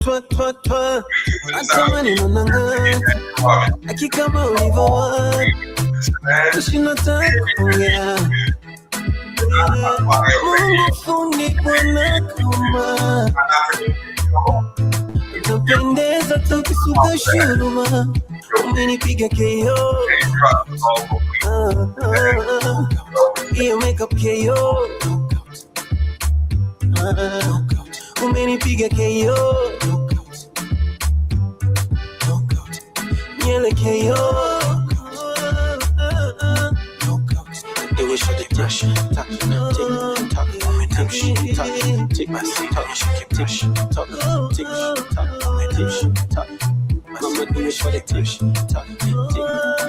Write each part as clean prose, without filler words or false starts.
Twa twa twa, atamani mananga, akikama ulivyowa, tushinataka kuongea. Mungu funikwa na kuma, utapendeza tukisuka shuruma, umenipiga KO, iyo makeup KO, umenipiga KO, nyele KO. Do it for the touch, talk, tick, talk, tick, talk, tick, my seat, talk, tick, talk, tick, talk, tick, talk. Mama, do it for the touch, talk, tick,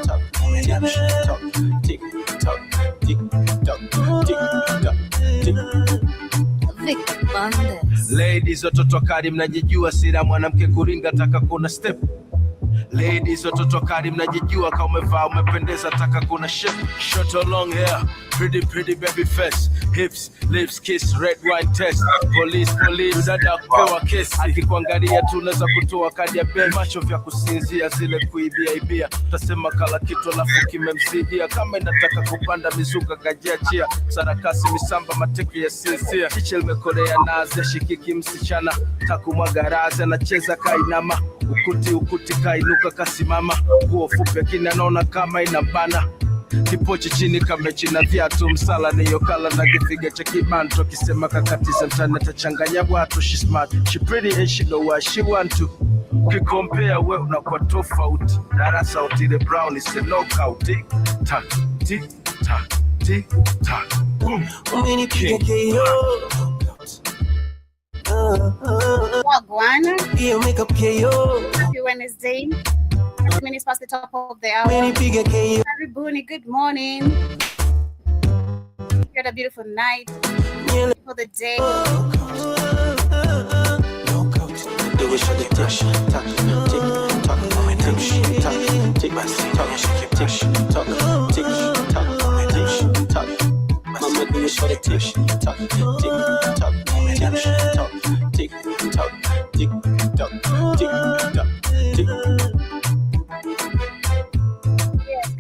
talk, tick, talk, tick, talk, tick, talk, tick. Ladies, watoto kali mnajijua, sira mwanamke kuringa taka kuna step. Ladies, watoto kali mnajijua, kama umevaa umependeza taka kuna shit. Short or long hair, pretty baby face, hips, lips, kiss, red wine test. Police, dada kupewa kesi, akikuangalia tu unaweza kutoa kadi ya benki. Macho vya kusinzia zile kuibia, utasema kala kitu alafu kimemzidia. Kama inataka kupanda mizuka kajiachia, sarakasi misamba mateki ya sinsia. Chiche limekolea nazi, shikiki msichana, takumwaga razi, anacheza kainama. Ukuti kainuka kasimama, nguo fupi lakini anaona kama inambana. Kipochi chini kamechi na viatu, msala niyo kala na kifiga cha kimanto. Kisema kakatiza mtani atachanganya watu. She smart, she pretty and she know what she want to. Ukikompea we unakuwa tofauti, darasa utile brown is a knockout. Tick tack, tick tack, tick tack, boom. Umenipiga KO. Wagwan. Yeah, makeup KO. Happy Wednesday. 2 minutes past the top of the hour. Karibuni, good morning. You had a beautiful night. For the day. Do it for the touch, talk, tick, talk, tick, talk, tick, my seat, talk, tick, talk, tick, talk, tick, talk. Mama, do it for the touch, talk, tick, talk, tick, talk, tick, talk, tick, talk, tick.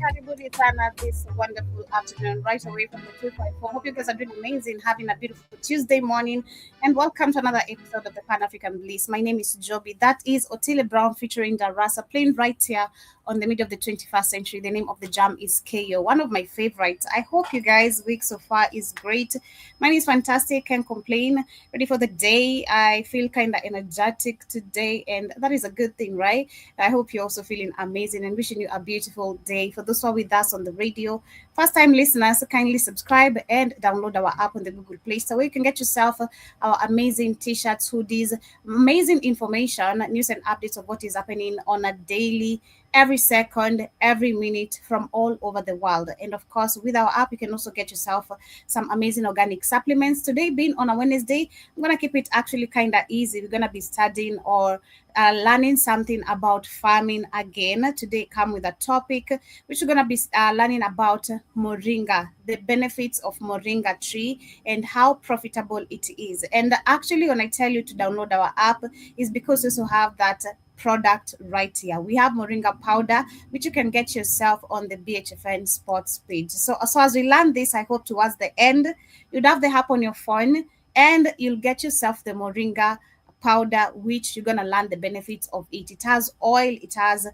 Karibuni sana this wonderful afternoon, right away from the 254. Hope you guys are doing amazing, having a beautiful Tuesday morning, and welcome to another episode of the Pan-African Bliss. My name is Joby. That is Otile Brown featuring Darasa, playing right here on the mid of the 21st century. The name of the jam is KO, one of my favorites. I hope you guys' week so far is great. Mine is fantastic, can't complain. Ready for the day. I feel kind of energetic today, and that is a good thing, right? I hope you're also feeling amazing and wishing you a beautiful day. For those who are with us on the radio, first-time listeners, kindly subscribe and download our app on the Google Play Store, where you can get yourself our amazing t-shirts, hoodies, amazing information, news and updates of what is happening on a daily, every second, every minute from all over the world. And of course, with our app, you can also get yourself some amazing organic supplements. Today being on a Wednesday, I'm going to keep it actually kind of easy. We're going to be studying or learning something about farming again. Today come with a topic which we're going to be learning about Moringa, the benefits of Moringa tree and how profitable it is. And actually, when I tell you to download our app, is because we also have that product right here. We have Moringa powder, which you can get yourself on the BHFN sports page. So as we learn this, I hope towards the end, you'd have the app on your phone and you'll get yourself the Moringa powder, which you're going to learn the benefits of it. It has oil, it has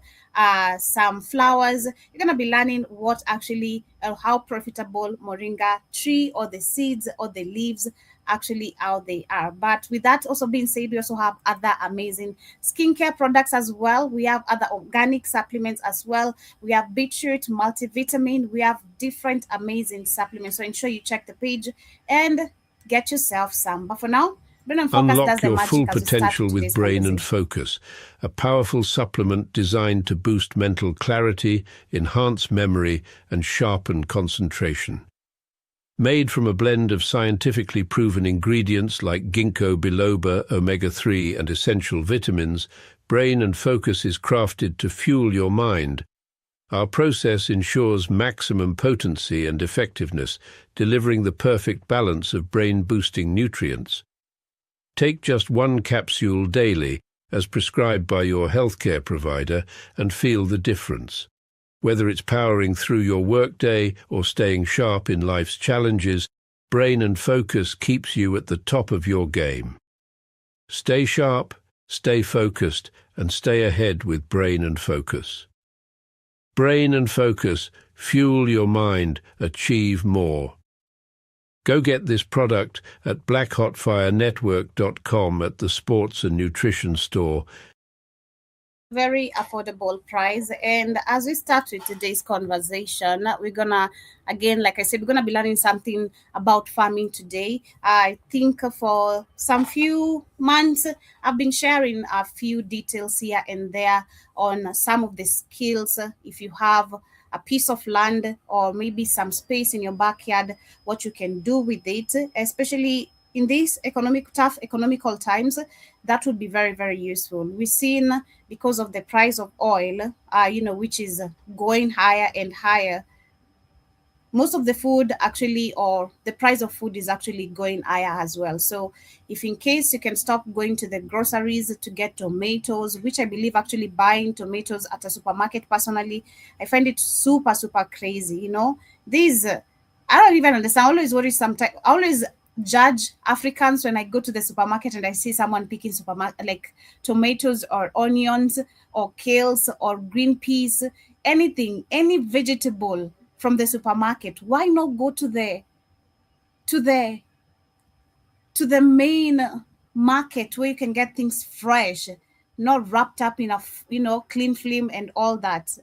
some flowers. You're going to be learning what actually, how profitable Moringa tree or the seeds or the leaves actually how they are. But with that also being said, we also have other amazing skincare products as well. We have other organic supplements as well. We have beetroot multivitamin. We have different amazing supplements. So ensure you check the page and get yourself some. But for now, unlock your full potential with Brain and Focus, a powerful supplement designed to boost mental clarity, enhance memory, and sharpen concentration. Made from a blend of scientifically proven ingredients like ginkgo biloba, omega-3, and essential vitamins, Brain and Focus is crafted to fuel your mind. Our process ensures maximum potency and effectiveness, delivering the perfect balance of brain-boosting nutrients. Take just one capsule daily, as prescribed by your healthcare provider, and feel the difference. Whether it's powering through your workday or staying sharp in life's challenges, Brain and Focus keeps you at the top of your game. Stay sharp, stay focused, and stay ahead with Brain and Focus. Brain and Focus, fuel your mind, achieve more. Go get this product at blackhotfirenetwork.com at the sports and nutrition store. Very affordable price. And as we start with today's conversation, we're gonna, again, like I said, we're gonna be learning something about farming today. I think for some few months I've been sharing a few details here and there on some of the skills. If you have a piece of land or maybe some space in your backyard, what you can do with it, especially in these tough economical times, that would be very, very useful. We've seen, because of the price of oil, which is going higher and higher, most of the food actually, or the price of food is actually going higher as well. So if in case you can stop going to the groceries to get tomatoes, which I believe actually buying tomatoes at a supermarket, personally, I find it super, super crazy. These, I don't even understand. I always worry sometimes. I always judge Africans when I go to the supermarket and I see someone picking like tomatoes or onions or kales or green peas, anything, any vegetable from the supermarket. Why not go to the main market where you can get things fresh, not wrapped up in a clean film and all that?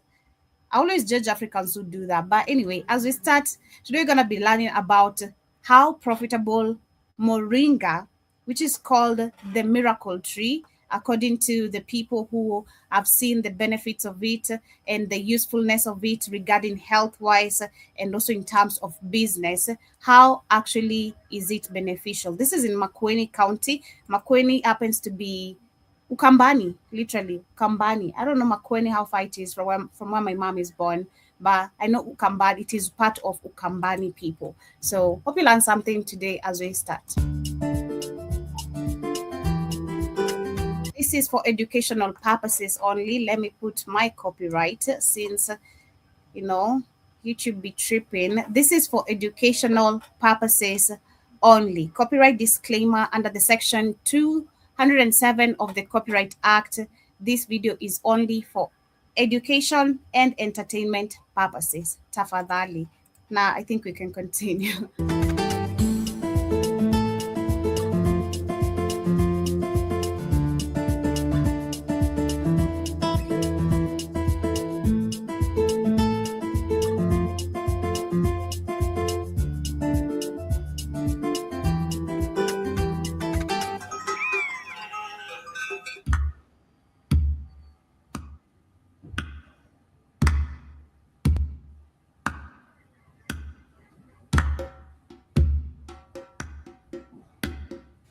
I always judge Africans who do that. But anyway, as we start today, we're going to be learning about how profitable Moringa, which is called the miracle tree, according to the people who have seen the benefits of it and the usefulness of it regarding health-wise and also in terms of business. How actually is it beneficial? This is in Makueni County. Makueni happens to be Ukambani, literally Ukambani. I don't know Makueni how far it is from where my mom is born, but I know Ukambani. It is part of Ukambani people. So hope you learn something today as we start. This is for educational purposes only. Let me put my copyright since YouTube be tripping. This is for educational purposes only. Copyright disclaimer under the section 207 of the Copyright Act. This video is only for education and entertainment purposes. Tafadhali. Now I think we can continue.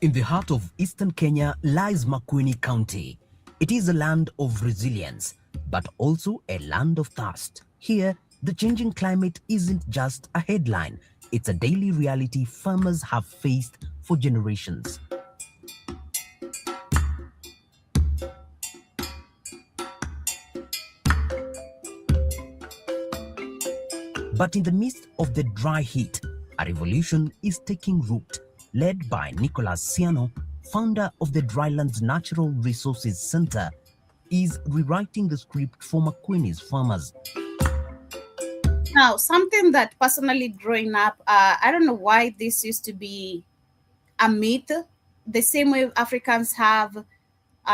In the heart of eastern Kenya lies Makueni County. It is a land of resilience, but also a land of thirst. Here, the changing climate isn't just a headline. It's a daily reality farmers have faced for generations. But in the midst of the dry heat, a revolution is taking root, led by Nicholas Siano, founder of the Drylands Natural Resources Center, is rewriting the script for Makueni's farmers. Now, something that personally growing up, I don't know why this used to be a myth. The same way Africans have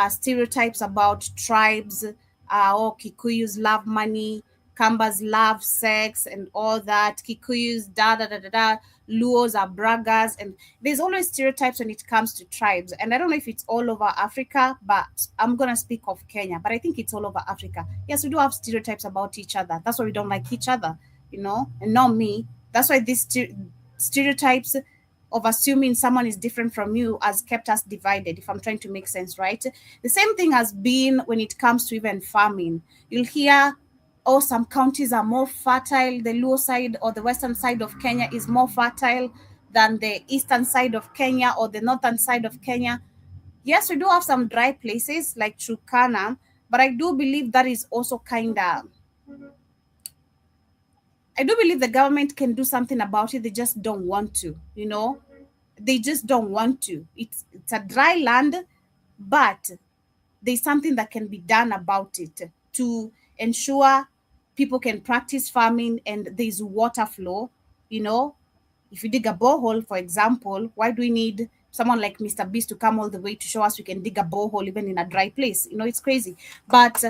stereotypes about tribes, Kikuyus love money, Kambas love sex and all that, Kikuyus, Luos are braggers, and there's always stereotypes when it comes to tribes. And I don't know if it's all over Africa, but I'm going to speak of Kenya, but I think it's all over Africa. Yes, we do have stereotypes about each other. That's why we don't like each other, and not me. That's why these stereotypes of assuming someone is different from you has kept us divided, if I'm trying to make sense, right? The same thing has been when it comes to even farming. You'll hear, some counties are more fertile. The Luo side or the western side of Kenya is more fertile than the eastern side of Kenya or the northern side of Kenya. Yes, we do have some dry places like Turkana, but I do believe that is also kind of, I do believe the government can do something about it. They just don't want to, you know. They just don't want to. It's a dry land, but there's something that can be done about it to ensure people can practice farming and there's water flow, you know. If you dig a borehole, for example, why do we need someone like Mr. Beast to come all the way to show us we can dig a borehole even in a dry place? You know, it's crazy. But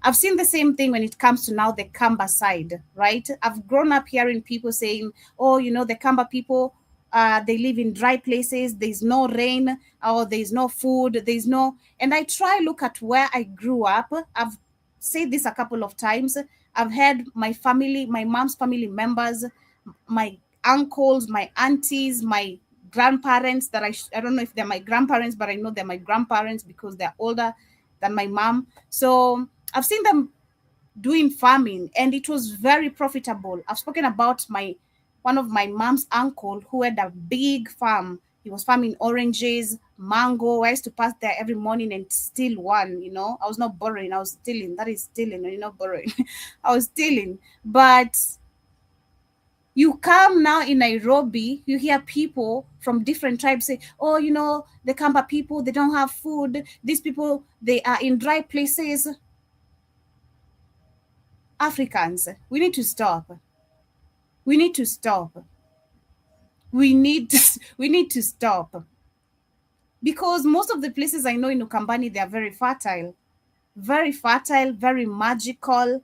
I've seen the same thing when it comes to now the Kamba side, right? I've grown up hearing people saying, oh, you know, the Kamba people, they live in dry places, there's no rain, or there's no food, there's no. And I try look at where I grew up. I've said this a couple of times. I've had my family, my mom's family members, my uncles, my aunties, my grandparents that I don't know if they're my grandparents, but I know they're my grandparents because they're older than my mom. So I've seen them doing farming and it was very profitable. I've spoken about one of my mom's uncle who had a big farm. He was farming oranges, mango. I used to pass there every morning and steal one, you know. I was not borrowing, I was stealing. That is stealing, you're not borrowing. I was stealing. But you come now in Nairobi, you hear people from different tribes say, oh, you know, the Kamba people, they don't have food. These people, they are in dry places. Africans, we need to stop. We need to stop. We need we need to stop. Because most of the places I know in Ukambani, they are very fertile, very magical.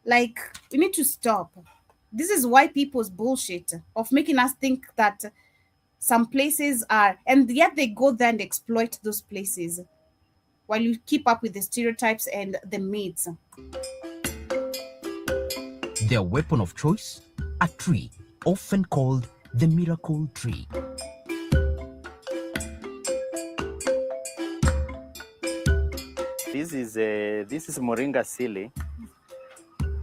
Like, we need to stop. This is why people's bullshit of making us think that some places are, and yet they go there and exploit those places while you keep up with the stereotypes and the myths. Their weapon of choice? A tree, often called the miracle tree. This is Moringa silly,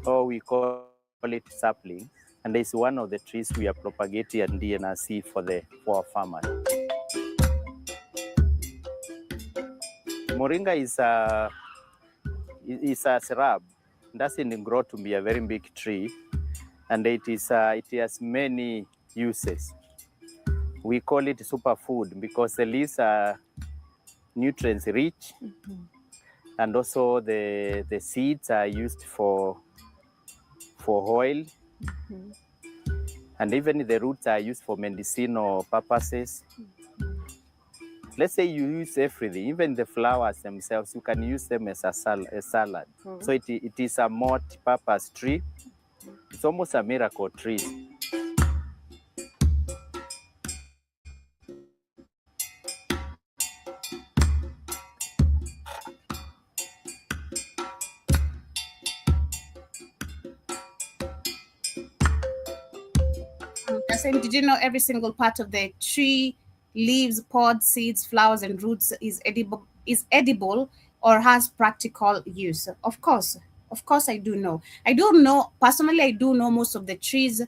or we call it sapling, and it's one of the trees we are propagating and DNRC for our farmers. Moringa is a shrub. It doesn't grow to be a very big tree, and it has many uses. We call it superfood because the leaves are nutrients rich, and also the seeds are used for oil, and even the roots are used for medicinal purposes. Let's say you use everything, even the flowers themselves, you can use them as a salad. So it is a multi-purpose tree. It's almost a miracle tree. Did you know every single part of the tree, leaves, pods, seeds, flowers, and roots is edible or has practical use? Of course, I do know. I do know personally. I do know most of the trees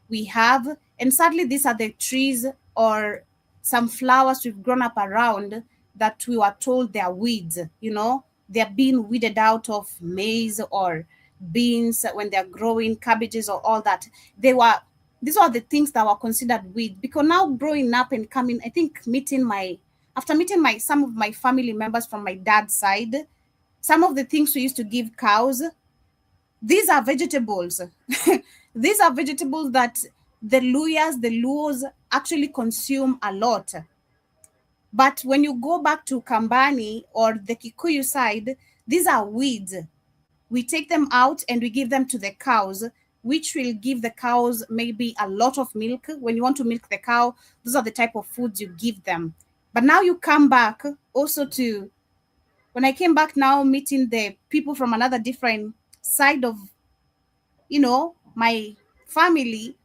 we have, and sadly, these are the trees or some flowers we've grown up around that we were told they are weeds. You know, they're being weeded out of maize or beans when they're growing, cabbages or all that. These are the things that were considered weeds. Because now growing up and coming, I think after meeting some of my family members from my dad's side, some of the things we used to give cows, these are vegetables. These are vegetables that the Luos actually consume a lot. But when you go back to Kambani or the Kikuyu side, these are weeds. We take them out and we give them to the cows, which will give the cows maybe a lot of milk. When you want to milk the cow, those are the type of foods you give them. But now you come back also to, when I came back now meeting the people from another different side of, my family,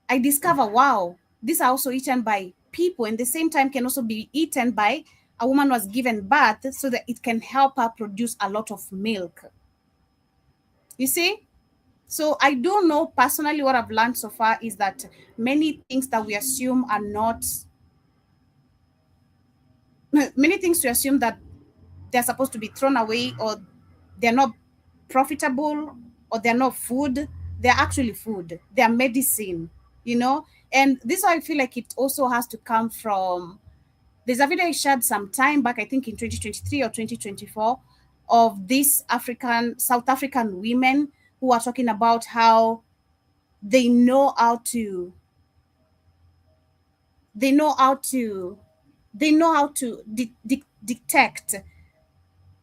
I discover, wow, these are also eaten by people and the same time can also be eaten by a woman who has given birth so that it can help her produce a lot of milk. You see? So I do know personally what I've learned so far is that many things that we assume are not many things to assume that they're supposed to be thrown away, or they're not profitable, or they're not food. They're actually food. They're medicine, you know? And this, I feel like it also has to come from, there's a video I shared some time back, I think in 2023 or 2024, of these South African women who are talking about how they know how to detect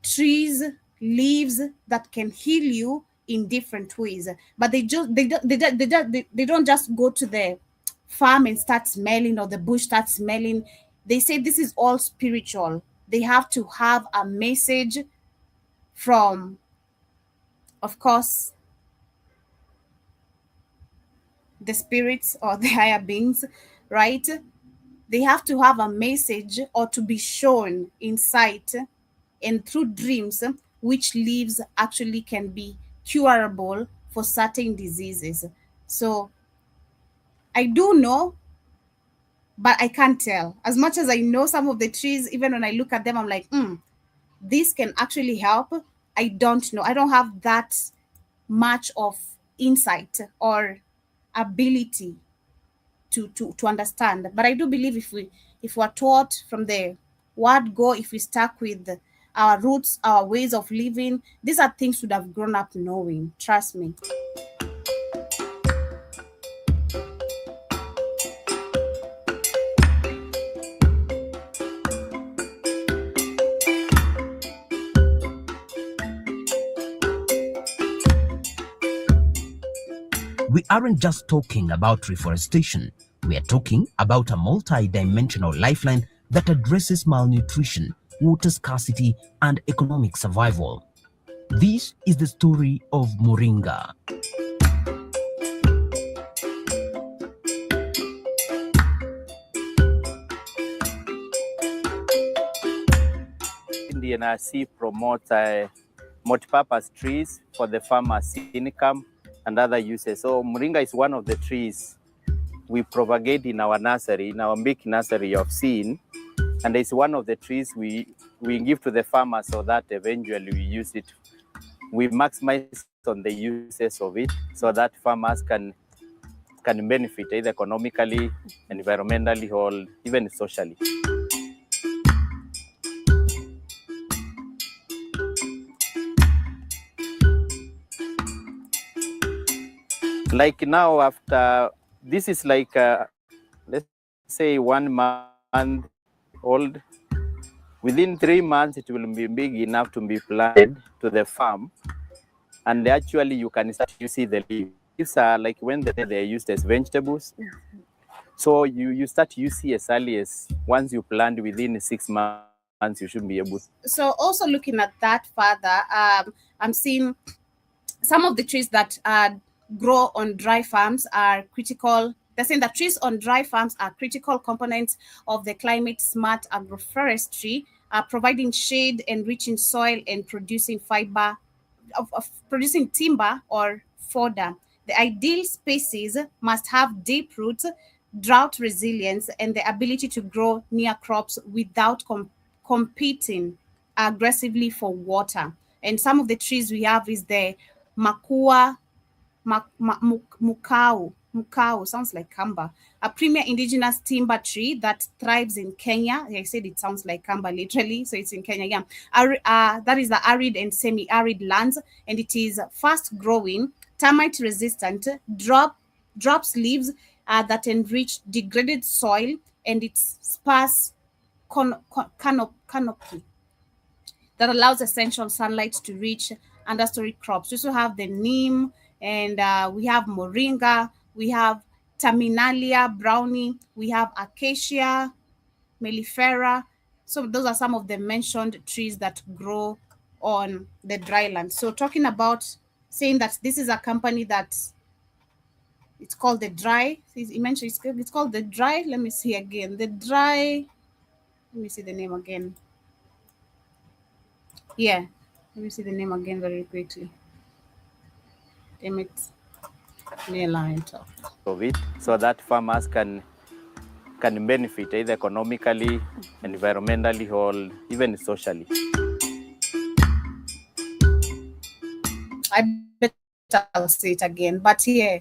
trees, leaves that can heal you in different ways. But they don't just go to the farm and start smelling, or the bush start smelling. They say this is all spiritual. They have to have a message from, of course, the spirits or the higher beings, right? They have to have a message, or to be shown in sight and through dreams, which leaves actually can be curable for certain diseases. So I do know, but I can't tell. As much as I know some of the trees, even when I look at them, I'm like, this can actually help. I don't know. I don't have that much of insight or ability to understand. But I do believe if we're taught from the word go, if we stuck with our roots, our ways of living, these are things we'd have grown up knowing. Trust me. We aren't just talking about reforestation. We are talking about a multi-dimensional lifeline that addresses malnutrition, water scarcity, and economic survival. This is the story of Moringa. NRC promotes multi-purpose trees for the farmers' income and other uses. So Moringa is one of the trees we propagate in our nursery, in our big nursery of seeing. And it's one of the trees we give to the farmers so that eventually we use it. We maximize on the uses of it so that farmers can benefit either economically, environmentally, or even socially. Like now, after this is like, let's say 1 month old. Within 3 months, it will be big enough to be planted to the farm. And actually, you can start to see the leaves. Leaves are like when they're used as vegetables. So you start to see as early as once you plant within 6 months, you should be able to. So also looking at that further, I'm seeing some of the trees that grow on dry farms are critical. They're saying that trees on dry farms are critical components of the climate smart agroforestry, providing shade, enriching soil, and producing fiber, of producing timber or fodder. The ideal species must have deep roots, drought resilience, and the ability to grow near crops without competing aggressively for water. And some of the trees we have is the Makua, Mukau sounds like Kamba, a premier indigenous timber tree that thrives in Kenya. I said it sounds like Kamba literally, so it's in Kenya. Yeah, that is the arid and semi-arid lands, and it is fast-growing, termite-resistant, drops leaves that enrich degraded soil, and its sparse canopy that allows essential sunlight to reach understory crops. We also have the neem, and we have moringa, we have terminalia brownie, we have acacia mellifera. So those are some of the mentioned trees that grow on the dry land. So talking about saying that this is a company that it's called the Dry. You mentioned it's called the Dry. Let me see again. The Dry. Let me see the name again. Yeah, let me see the name again very quickly. Damn it. Of it, so that farmers can can benefit either economically, environmentally, or even socially. I bet I'll say it again, but yeah.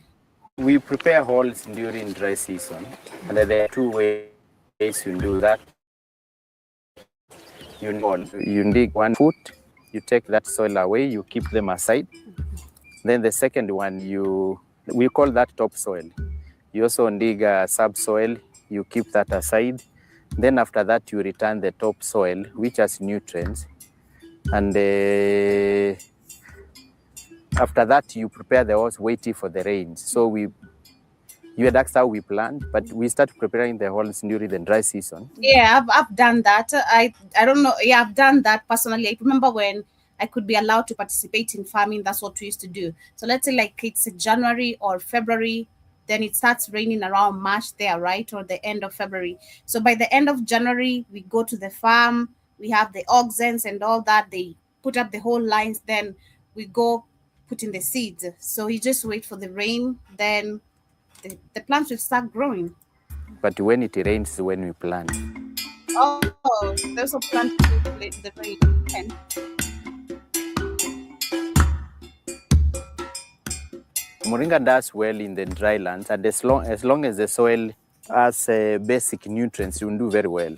We prepare holes during dry season, and there are two ways you do that. You dig 1 foot, you take that soil away, you keep them aside. Then the second one, we call that topsoil. You also dig subsoil, you keep that aside. Then after that, you return the topsoil, which has nutrients. And after that, you prepare the holes waiting for the rains. So that's how we plant, but we start preparing the holes during the dry season. Yeah, I've done that. I don't know. Yeah, I've done that personally. I remember when I could be allowed to participate in farming. That's what we used to do. So let's say like it's January or February, then it starts raining around March there, right? Or the end of February. So by the end of January, we go to the farm. We have the oxens and all that. They put up the whole lines. Then we go put in the seeds. So you just wait for the rain. Then the plants will start growing. But when it rains is when we plant. Oh, there's a plant the rain. Okay. Moringa does well in the dry lands, and as long as the soil has basic nutrients, you will do very well.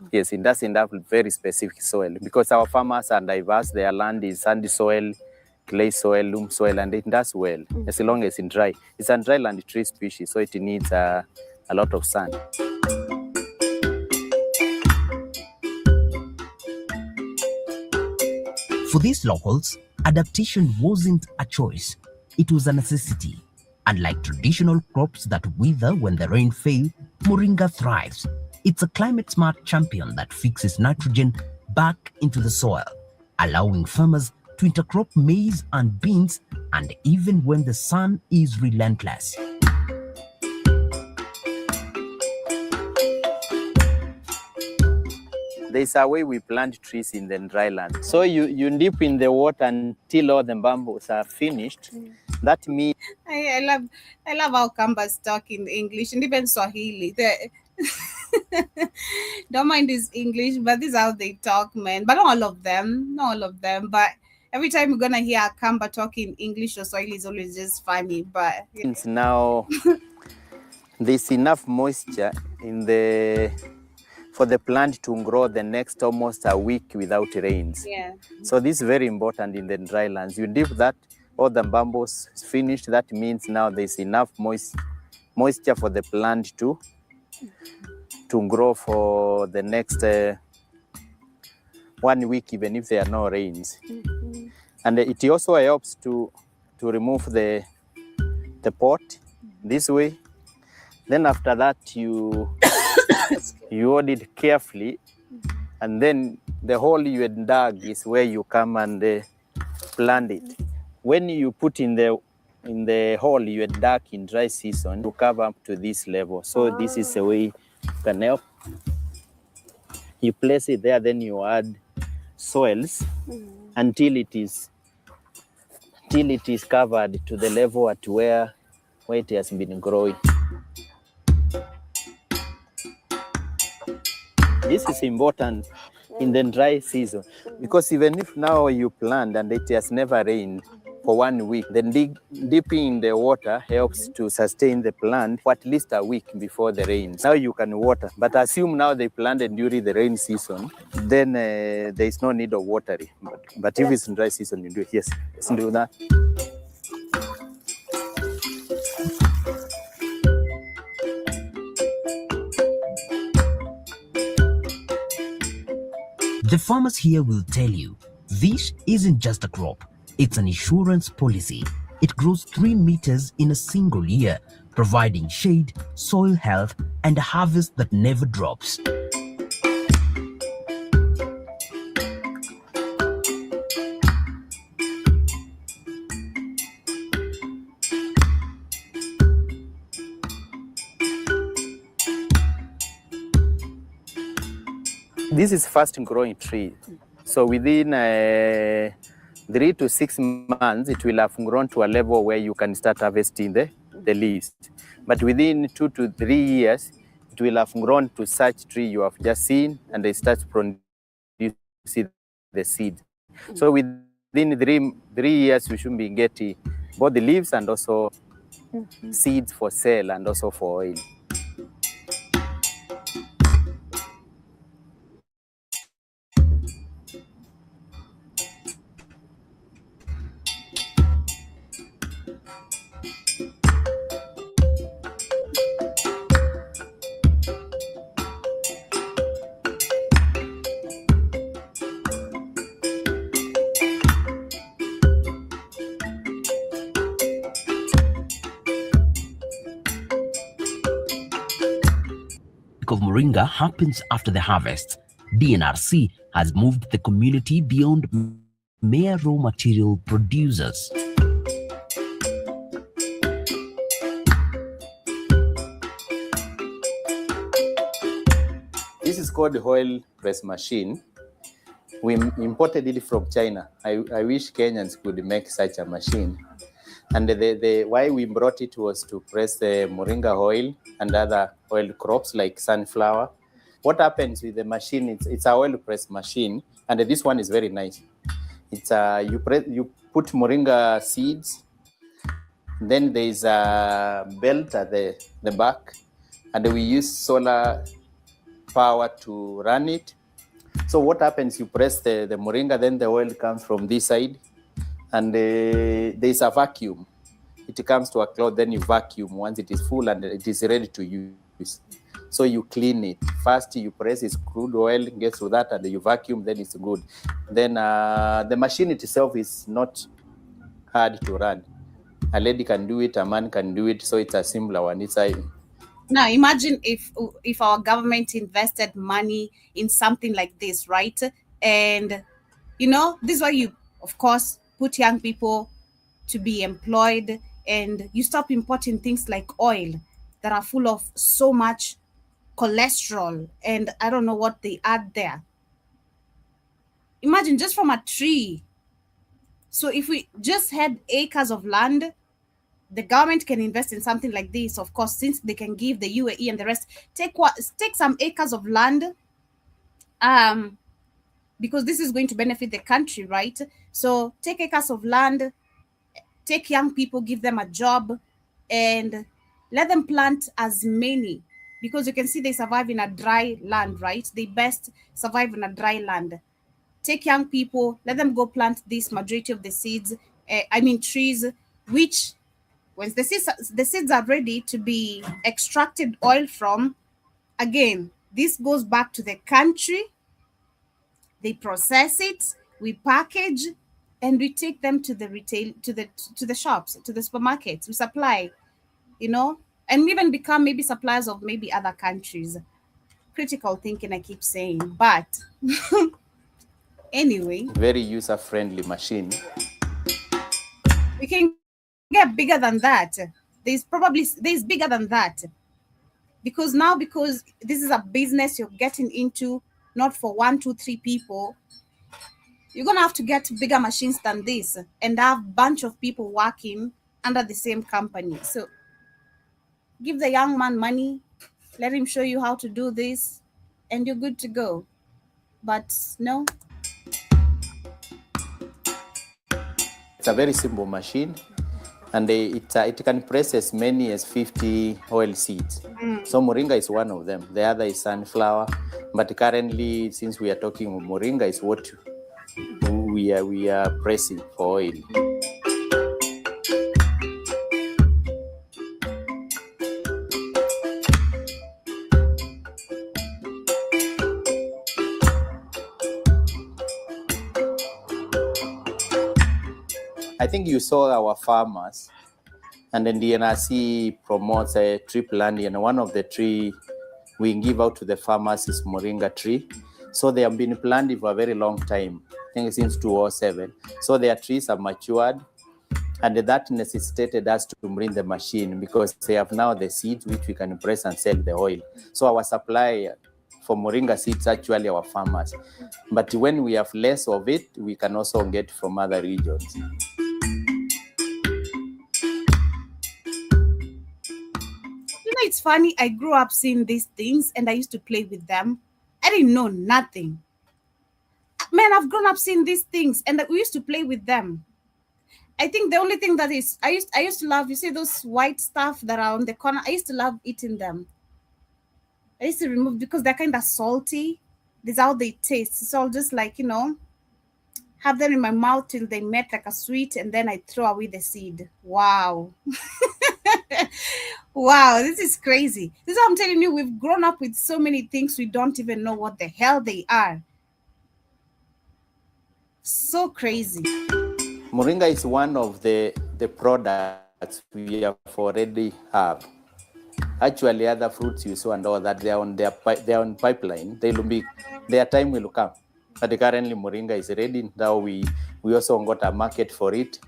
Yes, it doesn't have very specific soil because our farmers are diverse. Their land is sandy soil, clay soil, loam soil, and it does well as long as it's dry. It's a dry land tree species, so it needs a lot of sun. For these locals, adaptation wasn't a choice, it was a necessity. Unlike traditional crops that wither when the rain fails, Moringa thrives. It's a climate-smart champion that fixes nitrogen back into the soil, allowing farmers to intercrop maize and beans, and even when the sun is relentless. There's a way we plant trees in the dry land. So you dip in the water until all the bamboos are finished. That means I love how Kambas talk in English and even Swahili. Don't mind this English, but this is how they talk, man. But not all of them. But every time you're gonna hear a Kamba talking English or Swahili, it's always just funny. But now there's enough moisture for the plant to grow the next almost a week without rains. Yeah. So this is very important in the dry lands. You dip that, all the bamboos finished. That means now there's enough moisture for the plant to grow for the next 1 week, even if there are no rains. And it also helps to remove the pot this way. Then after that, you hold it carefully, and then the hole you had dug is where you come and plant it. When you put in the hole you had dug in dry season, you cover up to this level. So this is the way you can help. You place it there, then you add soils until it is covered to the level at where it has been growing. This is important in the dry season because even if now you plant and it has never rained for 1 week, then dipping in the water helps to sustain the plant for at least a week before the rain. Now you can water, but assume now they planted during the rain season, then there is no need of watering. But if it's in dry season, you do it. Yes, let's do that. The farmers here will tell you, this isn't just a crop, it's an insurance policy. It grows 3 meters in a single year, providing shade, soil health, and a harvest that never drops. This is fast growing tree. So within 3 to 6 months, it will have grown to a level where you can start harvesting the leaves. But within 2 to 3 years, it it will have grown to such tree you have just seen, and they start producing the seed. So within 3 years, we should be getting both the leaves and also seeds for sale and also for oil. Of Moringa happens after the harvest. DNRC has moved the community beyond mere raw material producers. This is called the oil press machine. We imported it from China. I wish Kenyans could make such a machine. And the why we brought it was to press the moringa oil and other oil crops like sunflower. What happens with the machine? It's a oil press machine, and this one is very nice. It's you put moringa seeds. Then there is a belt at the back, and we use solar power to run it. So what happens? You press the moringa, then the oil comes from this side. And there is a vacuum. It comes to a cloth, then you vacuum once it is full and it is ready to use. So you clean it. First you press its crude oil, gets to that, and you vacuum, then it's good. Then the machine itself is not hard to run. A lady can do it, a man can do it, so it's a simpler one. Now imagine if our government invested money in something like this, right? And this is why you, of course, put young people to be employed, and you stop importing things like oil that are full of so much cholesterol, and I don't know what they add there. Imagine just from a tree. So if we just had acres of land, the government can invest in something like this, of course, since they can give the UAE and the rest. Take some acres of land, because this is going to benefit the country, right? So take acres of land, take young people, give them a job, and let them plant as many, because you can see they survive in a dry land, right? They best survive in a dry land. Take young people, let them go plant this majority of the seeds, trees, which once the seeds are ready to be extracted oil from, again, this goes back to the country. They process it, we package, and we take them to the retail, to the shops, to the supermarkets. We supply, and even become maybe suppliers of maybe other countries. Critical thinking, I keep saying, but anyway, very user-friendly machine. We can get bigger than that. There's bigger than that, because this is a business you're getting into, not for 1, 2, 3 people. You're gonna have to get bigger machines than this and have a bunch of people working under the same company. So give the young man money, let him show you how to do this, and you're good to go. But no. It's a very simple machine, and it can press as many as 50 oil seeds. So moringa is one of them. The other is sunflower, but currently, since we are talking of moringa, is what we are pressing for oil. I think you saw our farmers, and then the NRC promotes a tree planting, and one of the tree we give out to the farmers is moringa tree. So they have been planted for a very long time, I think since 2007. So their trees are matured, and that necessitated us to bring the machine, because they have now the seeds which we can press and sell the oil. So our supply for moringa seeds actually our farmers. But when we have less of it, we can also get from other regions. it's funny? I grew up seeing these things and I used to play with them. I didn't know nothing. Man, I've grown up seeing these things and we used to play with them. I think the only thing that is I used to love, you see those white stuff that are on the corner. I used to love eating them. I used to remove because they're kind of salty. This is how they taste. It's all just like, have them in my mouth till they melt like a sweet, and then I throw away the seed. Wow. Wow, this is crazy. This is what I'm telling you. We've grown up with so many things we don't even know what the hell they are. So crazy. Moringa is one of the products we have already have. Actually, other fruits you saw and all that, they are on pipeline. Their time will come. But currently, Moringa is ready. Now we also got a market for it.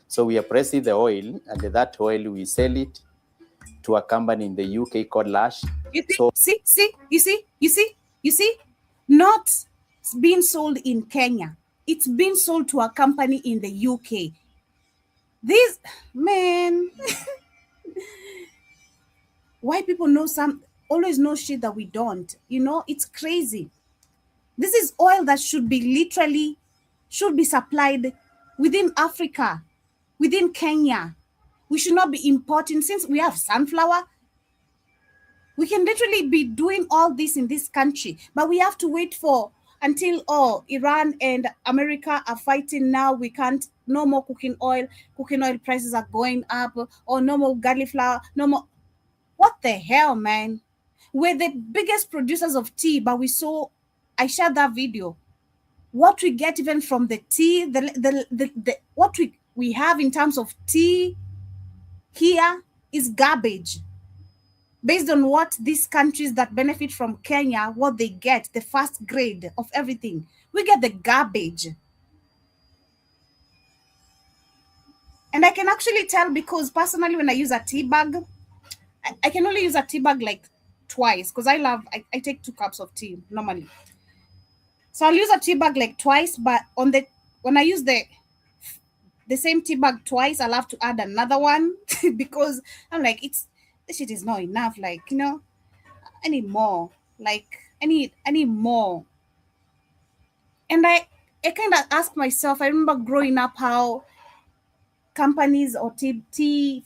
So we are pressing the oil, and that oil we sell it to a company in the UK called Lash. You see, not being sold in Kenya. It's being sold to a company in the UK. This, man, why people always know shit that we don't, it's crazy. This is oil that should be supplied within Africa, within Kenya. We should not be importing. Since we have sunflower, we can literally be doing all this in this country, but we have to wait until Iran and America are fighting now. We can't, no more cooking oil prices are going up, or no more garlic flour, no more. What the hell, man? We're the biggest producers of tea, but I shared that video. What we get even from the tea, what we have in terms of tea here is garbage. Based on what these countries that benefit from Kenya, what they get, the first grade of everything, we get the garbage. And I can actually tell because personally, when I use a tea bag, I can only use a tea bag like twice because I take 2 cups of tea normally. So I'll use a tea bag like twice, but when I use the same tea bag twice, I'll have to add another one because I'm like, this shit is not enough. Like, I need more. Like, I need more. And I kind of ask myself, I remember growing up how companies or tea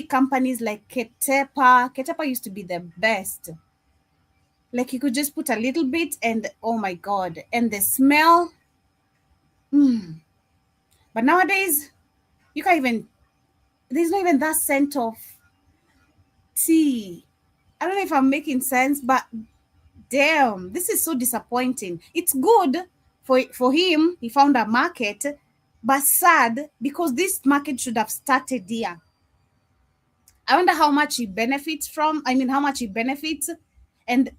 companies like Ketepa used to be the best. Like, you could just put a little bit and oh my God, and the smell. But nowadays, you can't even, there's not even that scent of tea. I don't know if I'm making sense, but damn, this is so disappointing. It's good for him. He found a market, but sad because this market should have started here. I wonder how much he benefits and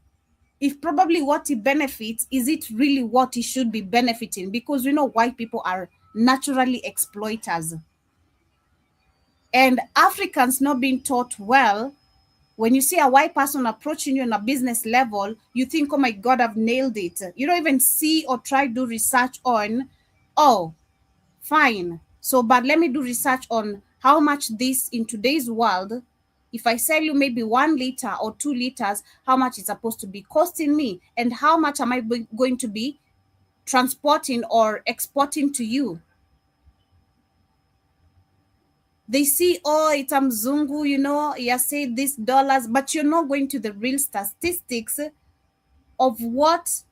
if probably what he benefits, is it really what he should be benefiting? Because we know white people are naturally exploiters. And Africans not being taught well, when you see a white person approaching you on a business level, you think, oh my God, I've nailed it. You don't even see or try to do research on, oh, fine. So, but let me do research on how much this in today's world, if I sell you maybe 1 liter or 2 liters, how much it's supposed to be costing me, and how much am I going to be transporting or exporting to you? They see, oh, it's a mzungu, you say this dollars, but you're not going to the real statistics of what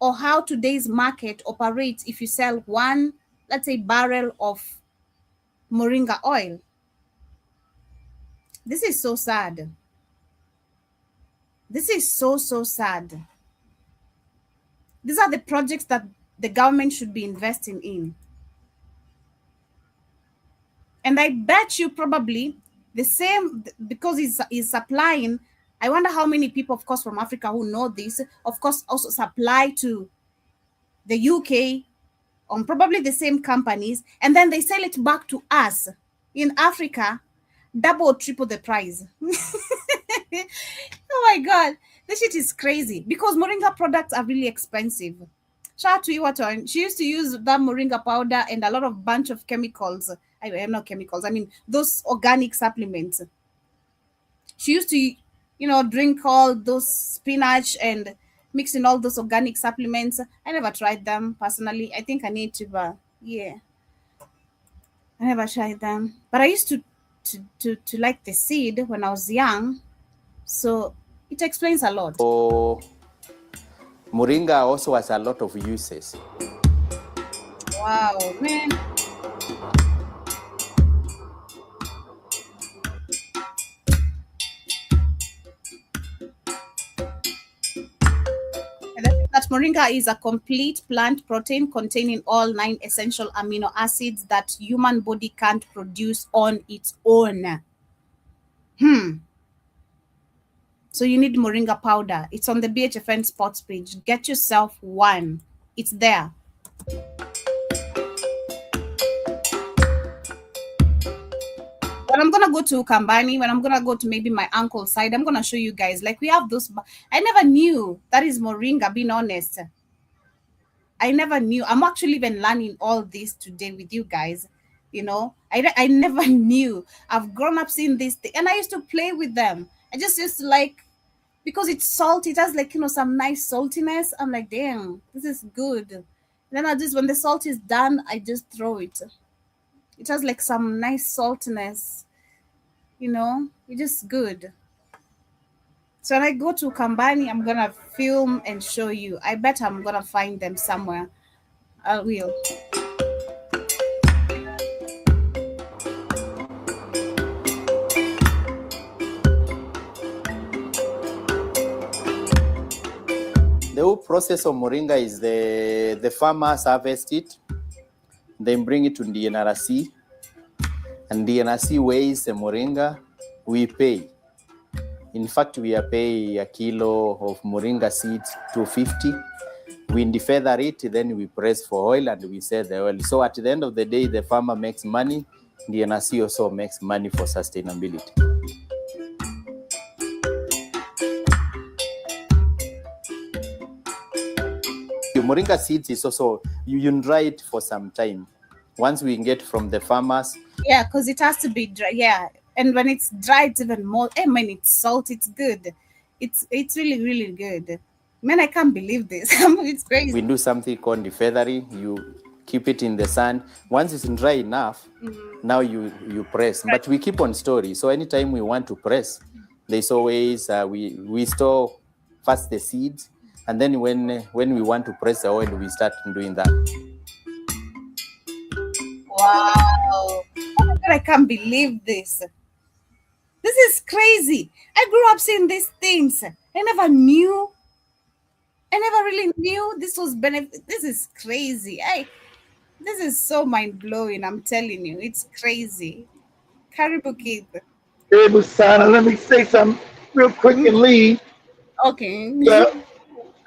or how today's market operates if you sell 1, let's say, barrel of Moringa oil. This is so sad. This is so, so sad. These are the projects that the government should be investing in. And I bet you probably the same, because he's supplying. I wonder how many people, of course, from Africa who know this, of course, also supply to the UK on probably the same companies, and then they sell it back to us in Africa, double or triple the price. Oh my God, this shit is crazy because Moringa products are really expensive. Shout out to Iwaton. She used to use that Moringa powder and a lot of bunch of chemicals. I mean, not chemicals, I mean those organic supplements. She used to drink all those spinach and mix in all those organic supplements. I never tried them personally. I think I need to, but yeah, I never tried them. But I used to like the seed when I was young, so it explains a lot. So Moringa also has a lot of uses. Wow, man. That Moringa is a complete plant protein containing all 9 essential amino acids that human body can't produce on its own. So you need Moringa powder. It's on the BHFN sports page. Get yourself one. It's there. When I'm gonna go to Kambani, when I'm gonna go to maybe my uncle's side, I'm gonna show you guys. Like, we have those. I never knew that is Moringa, being honest. I never knew. I'm actually even learning all this today with you guys. I never knew. I've grown up seeing this thing, and I used to play with them. I just used to like, because it's salty, it has like, some nice saltiness. I'm like, damn, this is good. And then when the salt is done, I just throw it. It has like some nice saltiness, it's just good. So when I go to Kambani, I'm gonna film and show you. I bet I'm gonna find them somewhere. I will. The whole process of Moringa is the farmers harvest it, then bring it to DNRC, and DNRC weighs the Moringa. We pay. In fact, we are paying a kilo of Moringa seeds $250. We defeather it, then we press for oil and we sell the oil. So at the end of the day, the farmer makes money. DNRC also makes money for sustainability. Moringa seeds is also, you dry it for some time. Once we get from the farmers. Yeah, because it has to be dry. Yeah. And when it's dry, it's even more. I mean, it's salt. It's good. It's really, really good. Man, I can't believe this. It's crazy. We do something called defeathering. You keep it in the sun. Once it's dry enough, now you press. Right. But we keep on storing. So anytime we want to press, there's always, we store first the seeds. And then when we want to press the oil, we start doing that. Wow. Oh my God, I can't believe this. This is crazy. I grew up seeing these things. I never really knew this was benefit. This is crazy. This is so mind-blowing, I'm telling you. It's crazy. Karibu Kid. Karibu Sana. Let me say something real quick and leave. Okay.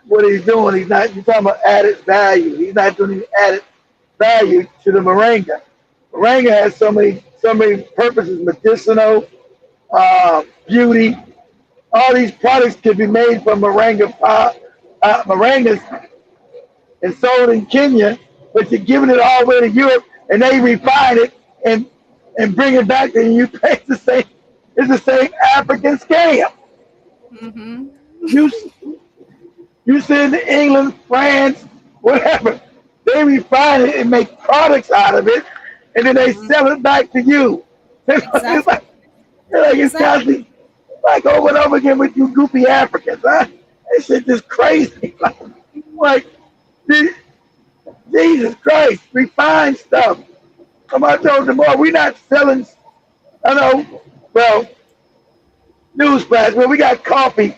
What he's doing, you're talking about added value. He's not doing any added value to the Moringa. Moringa has so many purposes: medicinal, beauty. All these products can be made from moringas and sold in Kenya, but you're giving it all the way to Europe, and they refine it and bring it back, and you pay the same. It's the same African scam. Mm-hmm. You send to England, France, whatever. They refine it and make products out of it, and then they sell it back to you. Exactly. It's constantly like over and over again with you goofy Africans, huh? That shit just crazy. Like, Jesus Christ, refined stuff. Come on, I told them, boy, we're not selling, newsflash, well, we got coffee.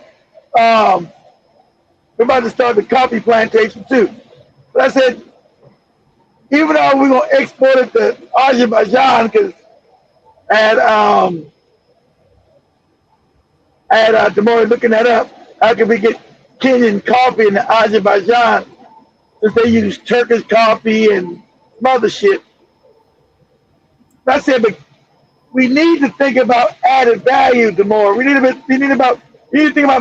We're about to start the coffee plantation too. But I said, even though we're going to export it to Azerbaijan, because tomorrow looking that up, how can we get Kenyan coffee in Azerbaijan if they use Turkish coffee and some other shit? I said, but we need to think about added value tomorrow. We need to think about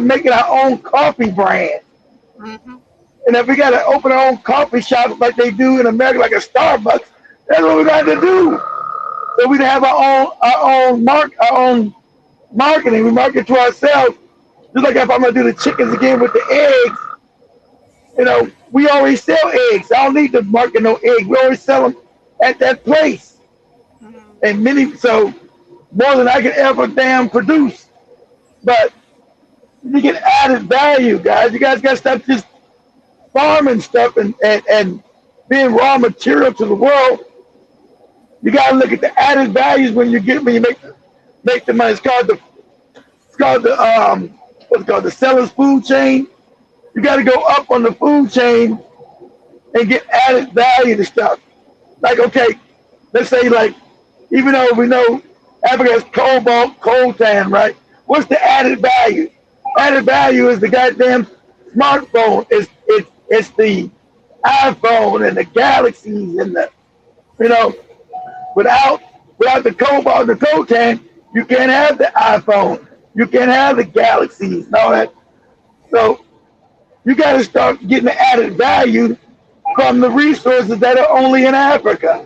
making our own coffee brand. Mm-hmm. And if we got to open our own coffee shop like they do in America, like a Starbucks, that's what we got to do. So we have our own marketing. We market to ourselves Just like if I'm gonna do the chickens again with the eggs, we always sell eggs. I don't need to market no eggs. We always sell them at that place. And so more than I can ever damn produce. But you get added value, guys. You guys got to stop just farming stuff and being raw material to the world. You got to look at the added values when you make the money. It's called the what's it called, the seller's food chain. You got to go up on the food chain and get added value to stuff. Like, okay, let's say, like, even though we know Africa has cobalt, coltan, right? What's the added value? Added value is the goddamn smartphone. It's the iPhone and the galaxies and the, without the cobalt and the coltan, you can't have the iPhone. You can't have the galaxies and all that. So you got to start getting the added value from the resources that are only in Africa.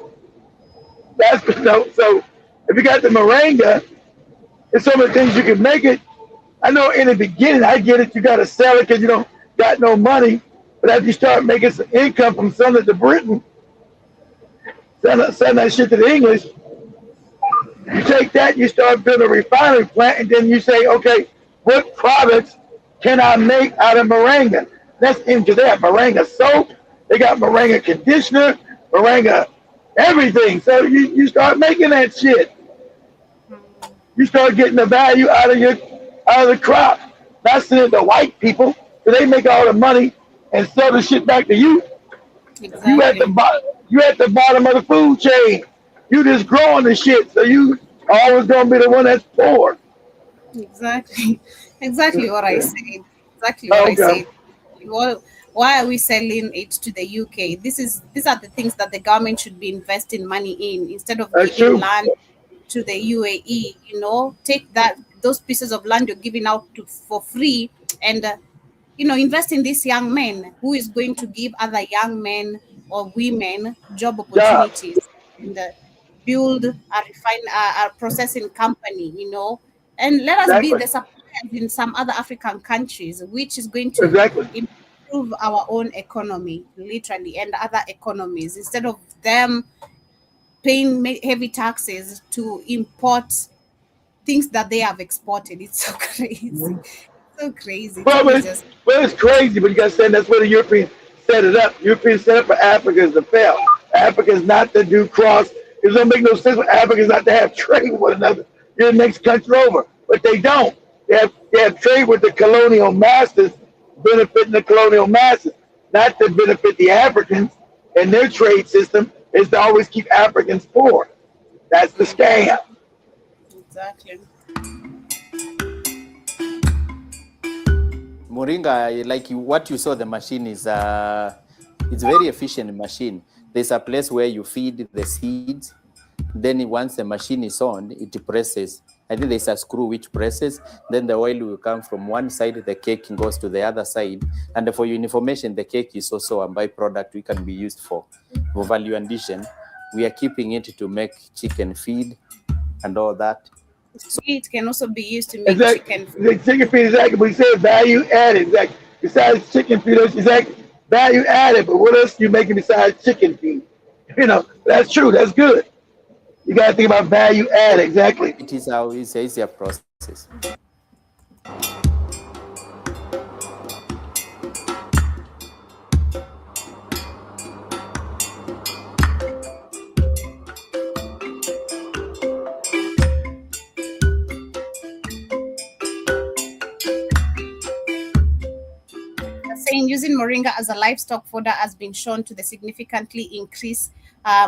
So if you got the moringa and some of the things you can make it, I know in the beginning, I get it, you got to sell it because you don't got no money. But after you start making some income from selling it to Britain, selling that shit to the English, you take that, you start building a refinery plant, and then you say, okay, what products can I make out of moringa? That's into that. Moringa soap, they got moringa conditioner, moringa everything. So you start making that shit. You start getting the value out of the crop. Not sending it to white people, so they make all the money and sell the shit back to you. Exactly. You at the bottom of the food chain. You just growing the shit, so you always gonna be the one that's poor. Exactly what I said. Exactly what I said. Why are we selling it to the UK? These are the things that the government should be investing money in instead of giving land to the UAE. Take those pieces of land you're giving out for free and invest in this young man who is going to give other young men or women job opportunities and build a processing company, and let us be the suppliers in some other African countries, which is going to improve our own economy, literally, and other economies, instead of them paying heavy taxes to import things that they have exported. It's so crazy. So crazy. Well, it's crazy, but you got to say that's where the Europeans set it up. Europeans set up for Africa is to fail. Africa is not to do cross. It doesn't make no sense for Africans not to have trade with one another. You're the next country over. But they don't. They have trade with the colonial masters, benefiting the colonial masters, not to benefit the Africans. And their trade system is to always keep Africans poor. That's the scam. Exactly. Moringa, like what you saw, the machine is it's a very efficient machine. There's a place where you feed the seeds. Then once the machine is on, it presses. I think there's a screw which presses. Then the oil will come from one side, the cake goes to the other side. And for your information, the cake is also a byproduct we can be used for value addition. We are keeping it to make chicken feed and all that. It can also be used to make chicken feed. The chicken feed, exactly. We said value added, exactly. Besides chicken feed, exactly. Value added, but what else are you making besides chicken feed? That's true. That's good. You got to think about value add, exactly. It is how it's an easier process. Saying using moringa as a livestock fodder has been shown to significantly increase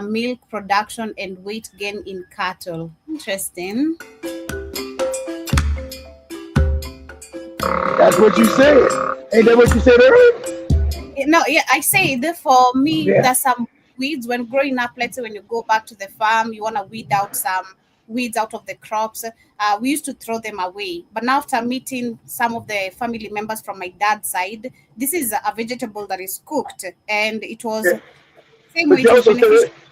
milk production and weight gain in cattle. Interesting. That's what you said. Ain't that what you said earlier? No, yeah, I say that for me, there's some weeds when growing up. Let's say when you go back to the farm, you want to weed out some weeds out of the crops. We used to throw them away, but now after meeting some of the family members from my dad's side, this is a vegetable that is cooked, and it was same way.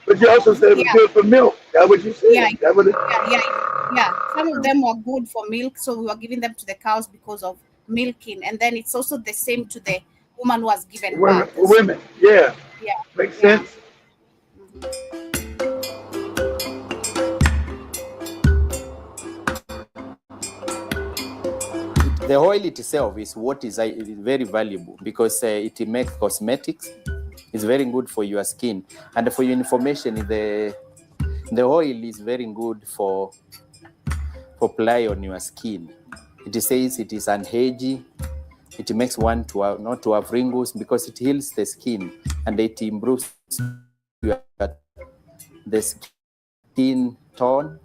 But you also said it was good for milk. That's what you said. Yeah. Some of them were good for milk, so we were giving them to the cows because of milking, and then it's also the same to the woman who has given Women, birth. women, yeah, Yeah, makes yeah. sense. The oil itself is what is very valuable because it makes cosmetics. It's very good for your skin. And for your information, the oil is very good for apply on your skin. It says it is anti-aging. It makes one to have, not to have wrinkles because it heals the skin and it improves the skin tone.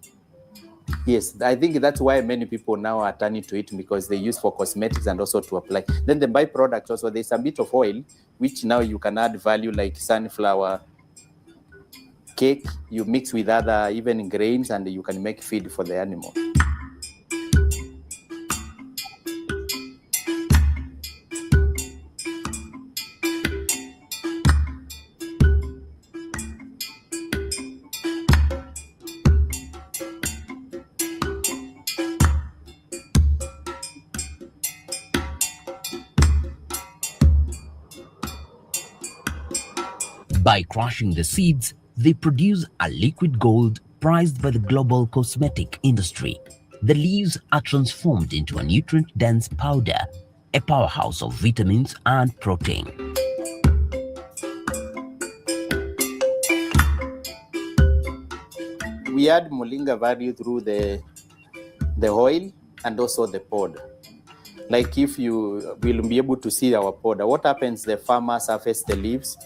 Yes, I think that's why many people now are turning to it because they use for cosmetics and also to apply. Then the byproduct also, there's a bit of oil, which now you can add value like sunflower cake. You mix with other even grains and you can make feed for the animal. By crushing the seeds, they produce a liquid gold prized by the global cosmetic industry. The leaves are transformed into a nutrient-dense powder, a powerhouse of vitamins and protein. We add Moringa value through the oil and also the powder. Like if you will be able to see our powder, what happens, the farmers harvest the leaves,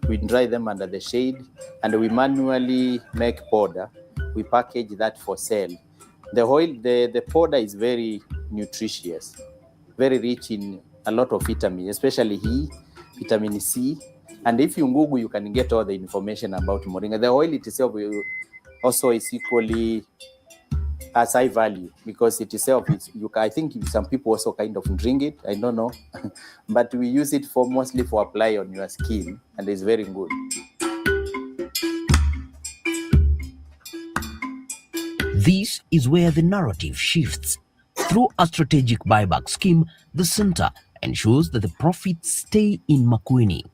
we dry them under the shade, and we manually make powder. We package that for sale. The oil, the powder is very nutritious, very rich in a lot of vitamins, especially E, vitamin C. And if you Google, you can get all the information about Moringa. The oil itself also is equally as high value because it itself is, I think some people also kind of drink it, I don't know, but we use it for mostly for apply on your skin, and it's very good. This is where the narrative shifts. Through a strategic buyback scheme, the center ensures that the profits stay in Makueni.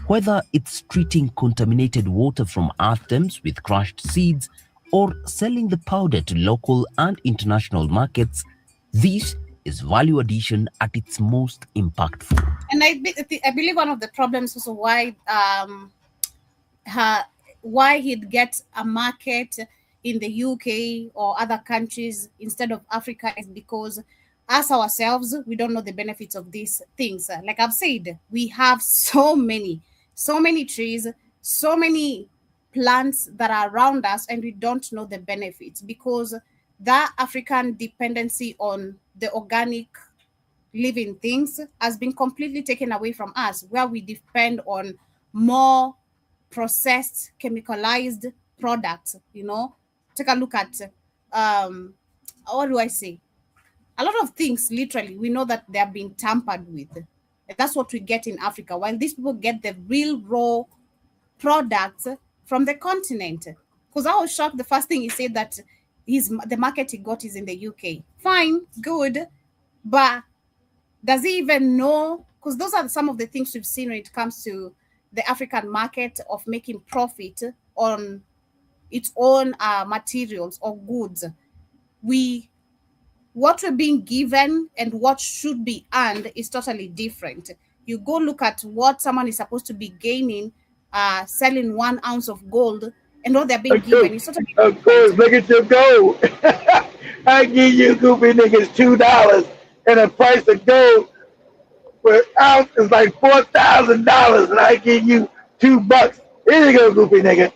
Whether it's treating contaminated water from earth dams with crushed seeds or selling the powder to local and international markets, this is value addition at its most impactful. And I believe one of the problems also why he'd get a market in the UK or other countries instead of Africa is because us ourselves, we don't know the benefits of these things. Like I've said, we have so many trees, so many plants that are around us, and we don't know the benefits because that African dependency on the organic living things has been completely taken away from us, where we depend on more processed, chemicalized products. Take a look at what do I say? A lot of things, literally, we know that they are being tampered with. And that's what we get in Africa, while these people get the real raw products from the continent. Because I was shocked the first thing he said that the market he got is in the UK. Fine, good, but does he even know? Because those are some of the things we've seen when it comes to the African market of making profit on its own materials or goods. What we're being given and what should be earned is totally different. You go look at what someone is supposed to be gaining, selling 1 ounce of gold, and what they're being given is totally different. Of course, look at your gold. I give you goofy niggas $2 and a price of gold per ounce is like $4,000, and I give you $2. Here you go, goofy nigga.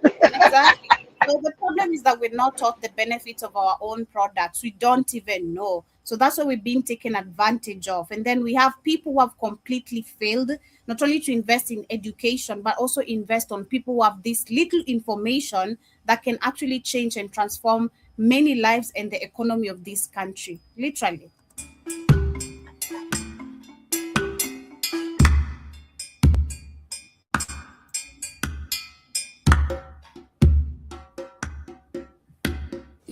Exactly. So the problem is that we're not taught the benefits of our own products. We don't even know. So that's why we're being taken advantage of. And then we have people who have completely failed, not only to invest in education, but also invest on people who have this little information that can actually change and transform many lives and the economy of this country, literally.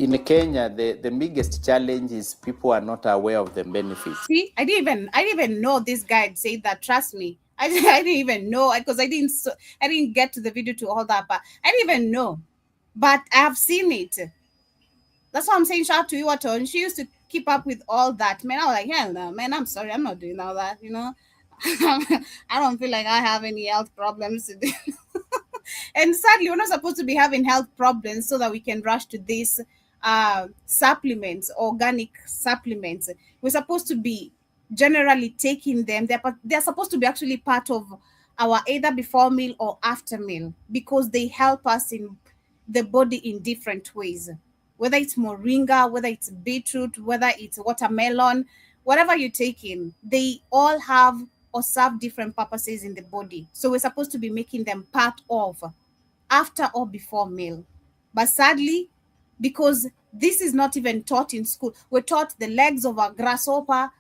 In Kenya, the biggest challenge is people are not aware of the benefits. See, I didn't even know this guy had said that. Trust me, I didn't even know, because I didn't get to the video to all that, but I didn't even know. But I have seen it. That's why I'm saying shout out to you, Aton. She used to keep up with all that. Man, I was like, hell no, man, I'm sorry, I'm not doing all that, you know. I don't feel like I have any health problems. And sadly, we're not supposed to be having health problems so that we can rush to these supplements, organic supplements. We're supposed to be generally taking them. They're supposed to be actually part of our either before meal or after meal, because they help us in the body in different ways. Whether it's moringa, whether it's beetroot, whether it's watermelon, whatever you're taking, they all have or serve different purposes in the body. So we're supposed to be making them part of after or before meal. But sadly, because this is not even taught in school, we're taught the legs of a grasshopper,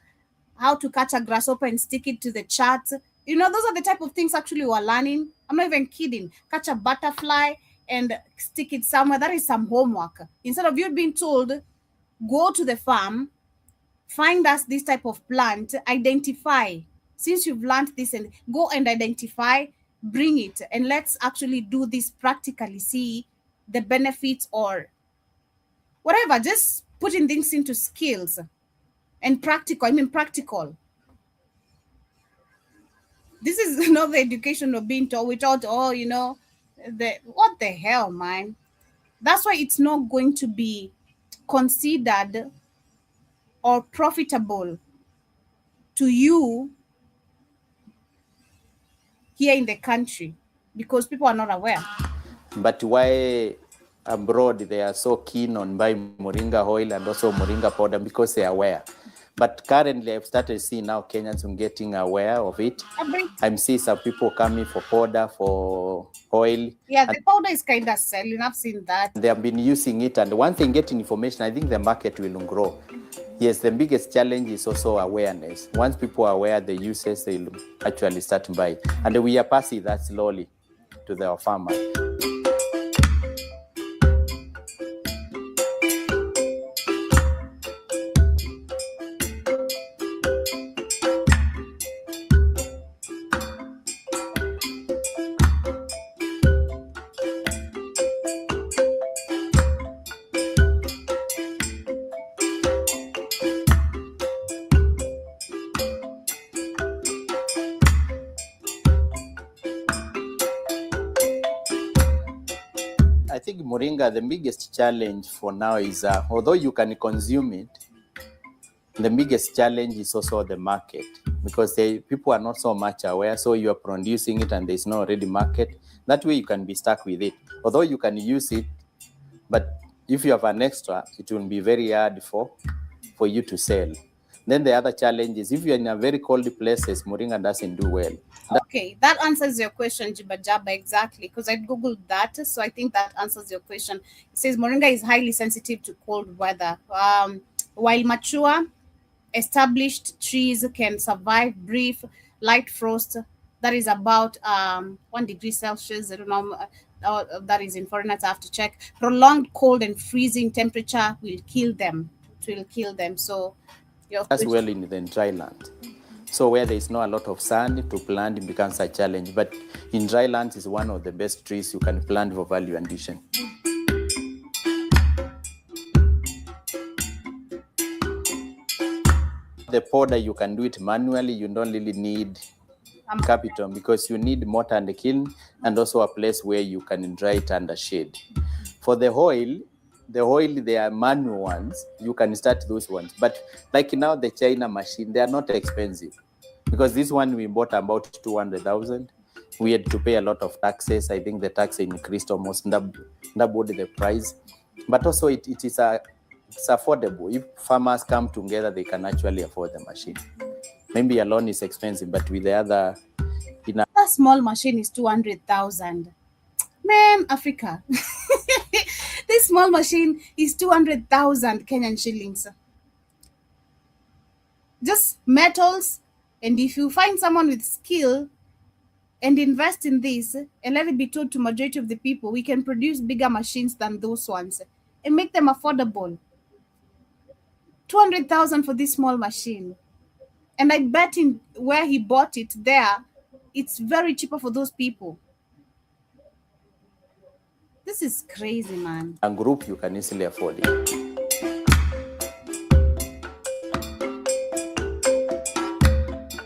how to catch a grasshopper and stick it to the chart. You know, those are the type of things actually we're learning. I'm not even kidding. Catch a butterfly and stick it somewhere. That is some homework. Instead of you being told, go to the farm, find us this type of plant, identify. Since you've learned this, and go and identify, bring it, and let's actually do this practically, see the benefits or whatever. Just putting things into skills and practical. This is not the education of being taught. We taught, oh, you know, what the hell, man. That's why it's not going to be considered or profitable to you here in the country, because people are not aware. But why abroad they are so keen on buying moringa oil and also moringa powder? Because they are aware. But currently I've started seeing now Kenyans getting aware of it. I'm seeing some people coming for powder, for oil. Yeah, the powder is kind of selling. I've seen that. They have been using it, and once they get information, I think the market will grow. Yes, the biggest challenge is also awareness. Once people are aware the uses, they'll actually start buying. And we are passing that slowly to their farmers. I think moringa, the biggest challenge for now is, although you can consume it, the biggest challenge is also the market, because people are not so much aware. So you are producing it and there's no ready market. That way you can be stuck with it. Although you can use it, but if you have an extra, it will be very hard for you to sell. Then the other challenge is, if you're in a very cold places, moringa doesn't do well. Okay, that answers your question, Jibajaba, exactly, because I googled that, so I think that answers your question. It says moringa is highly sensitive to cold weather. While mature, established trees can survive brief light frost that is about 1 degree Celsius. I don't know. That is in Fahrenheit. I have to check. Prolonged cold and freezing temperature will kill them. It will kill them. So as well in the dry land. So where there is not a lot of sand to plant, it becomes a challenge. But in dry lands is one of the best trees you can plant for value addition. The powder, you can do it manually. You don't really need capital, because you need mortar and kiln, and also a place where you can dry it under shade. For the oil, they are manual ones. You can start those ones. But like now, the China machine, they are not expensive, because this one we bought about 200,000. We had to pay a lot of taxes. I think the tax increased almost doubled the price. But also it's affordable. If farmers come together, they can actually afford the machine. Maybe alone is expensive, but with the other... That small machine is 200,000. Man, Africa. This small machine is 200,000 Kenyan shillings. Just metals. And if you find someone with skill and invest in this, and let it be told to majority of the people, we can produce bigger machines than those ones. and make them affordable. 200,000 for this small machine. And I bet in where he bought it there, it's very cheaper for those people. This is crazy, man. A group, you can easily afford it.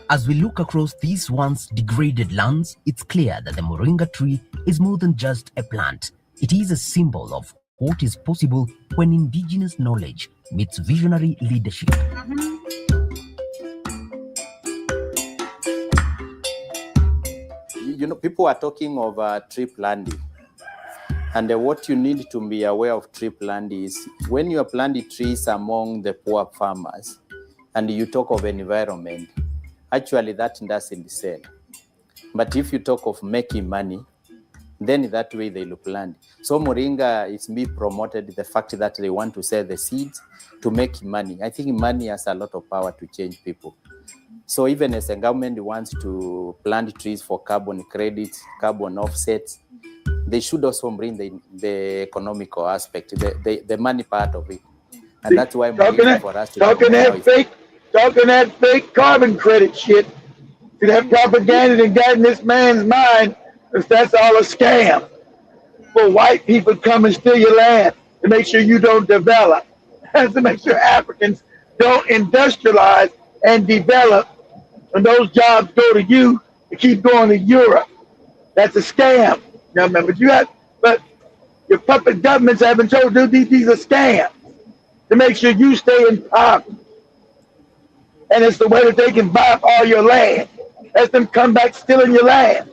As we look across these once degraded lands, it's clear that the Moringa tree is more than just a plant. It is a symbol of what is possible when indigenous knowledge meets visionary leadership. You know, people are talking of tree planting. And what you need to be aware of tree planting is when you are planting trees among the poor farmers and you talk of environment, actually that doesn't sell. But if you talk of making money, then that way they will plant. So Moringa is being promoted the fact that they want to sell the seeds to make money. I think money has a lot of power to change people. So even as the government wants to plant trees for carbon credits, carbon offsets, they should also bring the economical aspect, the money part of it. And that's why for us to talking that fake carbon credit shit. See, that propaganda that got in this man's mind is that's all a scam. For white people come and steal your land to make sure you don't develop. To make sure Africans don't industrialize and develop. And those jobs go to you to keep going to Europe. That's a scam. Now remember, but your puppet governments have been told these are scams to make sure you stay in power. And it's the way that they can buy up all your land. Let them come back stealing your land.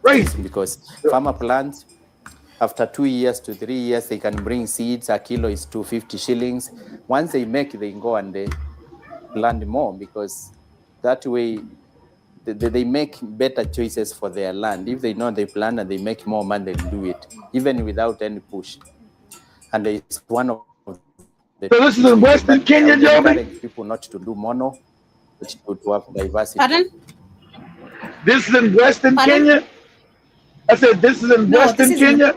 Right. Because farmer plants, after 2 years to 3 years, they can bring seeds. A kilo is 250 shillings. Once they go and they plant more, because that way they make better choices for their land. If they know they plant and they make more money, they do it, even without any push. And it's one of the... So this is in Western Kenya, Joby? People not to do mono, but to have diversity. Pardon? This is in Western Kenya? I said this is in Western Kenya?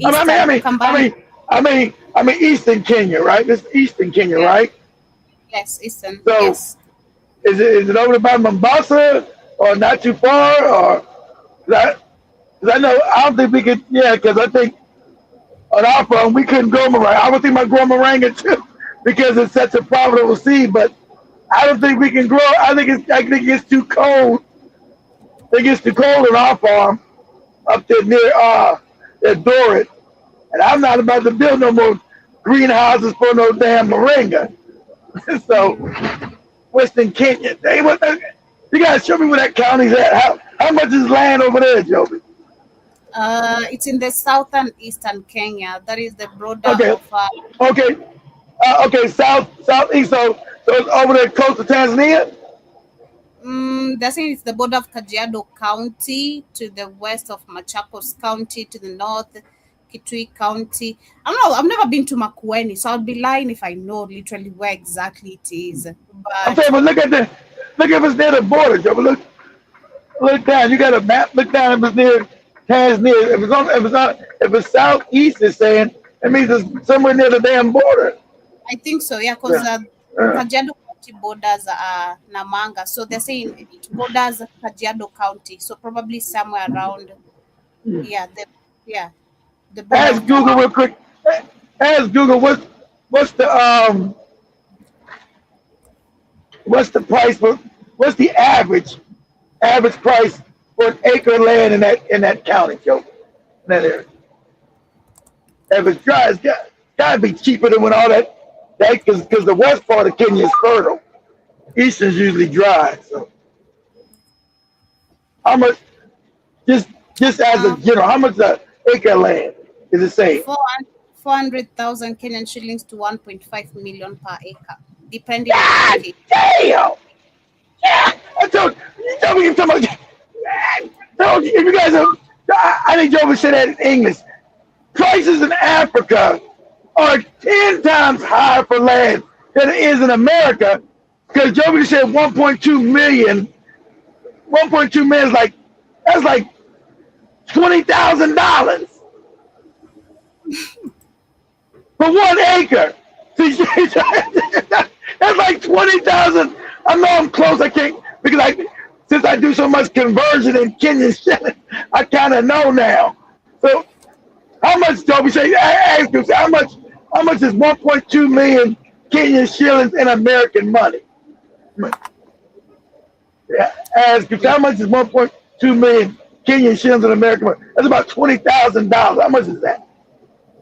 I mean Eastern Kenya, right? This is Eastern Kenya, right? Yes, Eastern. So, yes. Is it over by Mombasa or not too far? Or I don't think we could, because I think on our farm we couldn't grow moringa. I would think about growing moringa too because it's such a profitable seed, but I don't think we can grow. I think it gets too cold. It gets too cold on our farm up there near Dorrit. And I'm not about to build no more greenhouses for no damn moringa. So Western Kenya, you guys show me where that county's at. How much is land over there, Joby? It's in the southern eastern Kenya. That is the border of southeast. So it's over there close to Tanzania. They're saying it's the border of Kajiado County to the west of Machakos County to the north, Kitui County. I don't know. I've never been to Makueni, so I'll be lying if I know literally where exactly it is. But look if it's near the border, Joe. Look down. You got a map. Look down if it's near Tanzania. If it's southeast, it's saying it means it's somewhere near the damn border. I think so. Yeah, because Kajiado County borders Namanga, so they're saying it borders Kajiado County, so probably somewhere around. Ask Google real quick. Ask Google what's the price for what's the average price for an acre of land in that county, Joe? In that area. If it's dry, it's gotta be cheaper than when all that because the west part of Kenya is fertile. Eastern's usually dry. So how much just as a general, how much an acre of land is it saying? 400,000 Kenyan shillings to 1.5 million per acre, depending on the damn! Yeah, I told me you're talking about. If you guys have, I think Joe said that in English. Prices in Africa are 10 times higher for land than it is in America because Joe said 1.2 million. 1.2 million is like $20,000. For 1 acre. See, that's like 20,000. I know I'm close. I can't, because since I do so much conversion in Kenyan shillings, I kind of know now. So how much, Toby, say, ask you, how much is 1.2 million Kenyan shillings in American money? Yeah, ask you, how much is 1.2 million Kenyan shillings in American money? That's about $20,000. How much is that?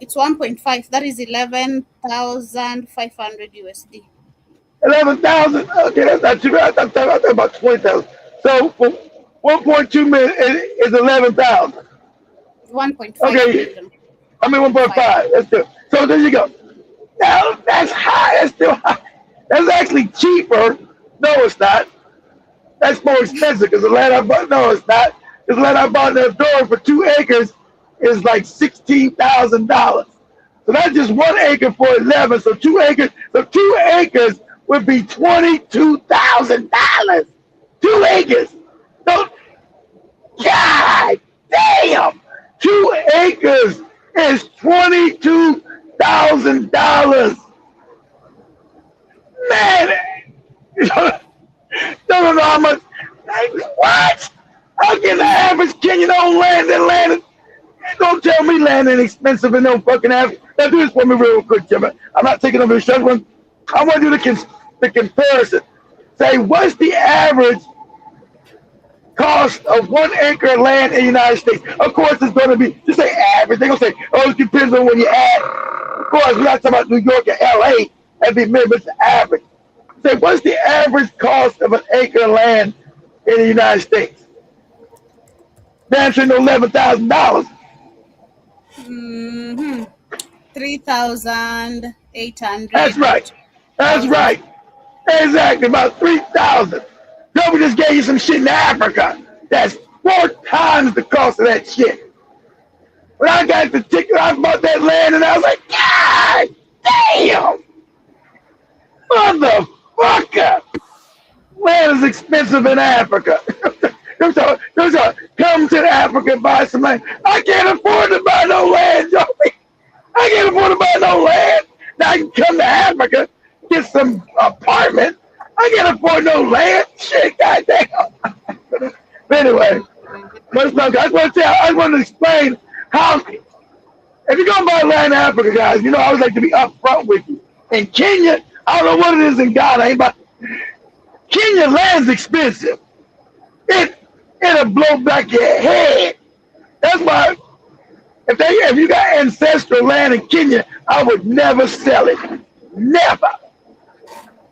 It's 1.5. That is 11,500 USD. 11,000. Okay, that's not too bad. I thought about 20,000. So 1.2 million is 11,000. 1.5 Okay, million. I mean 1.5. That's good. So there you go. Now that's high. That's still high. That's actually cheaper. No, it's not. That's more expensive because the land I bought. No, it's not. Because the land I bought in Ecuador for 2 acres is like $16,000. So that's just 1 acre for 11. So 2 acres. So 2 acres would be $22,000. 2 acres. So, God damn, 2 acres is $22,000. Man, don't know how much. What? How can the average Kenyan own land and land? Don't tell me land ain't expensive in no fucking Africa. Now do this for me real quick, Jimmy. I'm not taking over the short one. I want to do the comparison. Say, what's the average cost of 1 acre of land in the United States? Of course, it's going to be, just say average. They're going to say, oh, it depends on when you add. Of course, we're not talking about New York or LA. That'd be minimum, it's average. Say, what's the average cost of an acre of land in the United States? The answer is $11,000. 3,800. That's right. That's right. Exactly, about 3,000. Nobody just gave you some shit in Africa. That's 4 times the cost of that shit. When I got the ticket, I bought that land and I was like, God damn! Motherfucker! Land is expensive in Africa. Those are come to Africa and buy some land. I can't afford to buy no land, Joey. I can't afford to buy no land. Now I can come to Africa, get some apartment. I can't afford no land. Shit, goddamn. But anyway, I just want to explain how, if you're going to buy land in Africa, guys, you know, I always like to be upfront with you. In Kenya, I don't know what it is in Ghana, but Kenya land's expensive. It'll blow back your head. That's why if you got ancestral land in Kenya, I would never sell it. Never.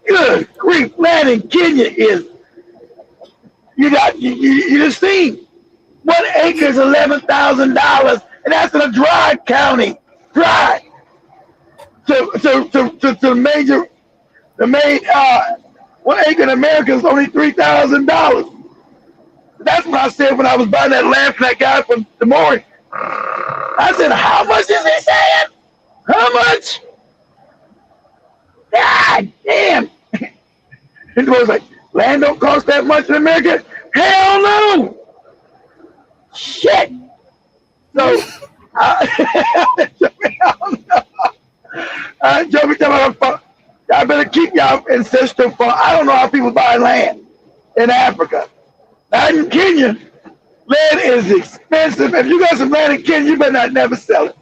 Good grief, land in Kenya is, you just seen 1 acre is $11,000, and that's in a dry county. Dry. So the main 1 acre in America is only $3,000. That's what I said when I was buying that land from that guy from the Moringa. I said, how much is he saying? How much? God damn. And he was like, land don't cost that much in America? Hell no. Shit. So, I better keep y'all ancestral farm. I don't know how people buy land in Africa. Not in Kenya. Land is expensive. If you got some land in Kenya, you better not never sell it.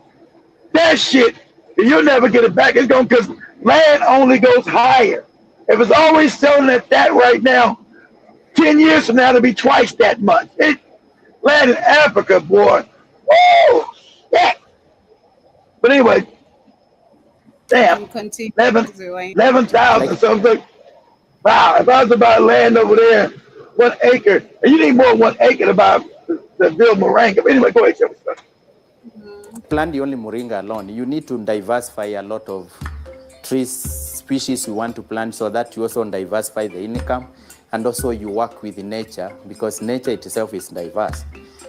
That shit, you'll never get it back. It's going, because land only goes higher. If it's always selling at that right now, 10 years from now, it'll be twice that much. Land in Africa, boy. Woo! Yeah. But anyway, damn, 11,000 something. Wow, if I was to buy land over there, 1 acre, and you need more than 1 acre to buy to build Moringa. But anyway, go ahead, Jimmy. Plant the only Moringa alone. You need to diversify a lot of trees, species you want to plant, so that you also diversify the income, and also you work with nature, because nature itself is diverse.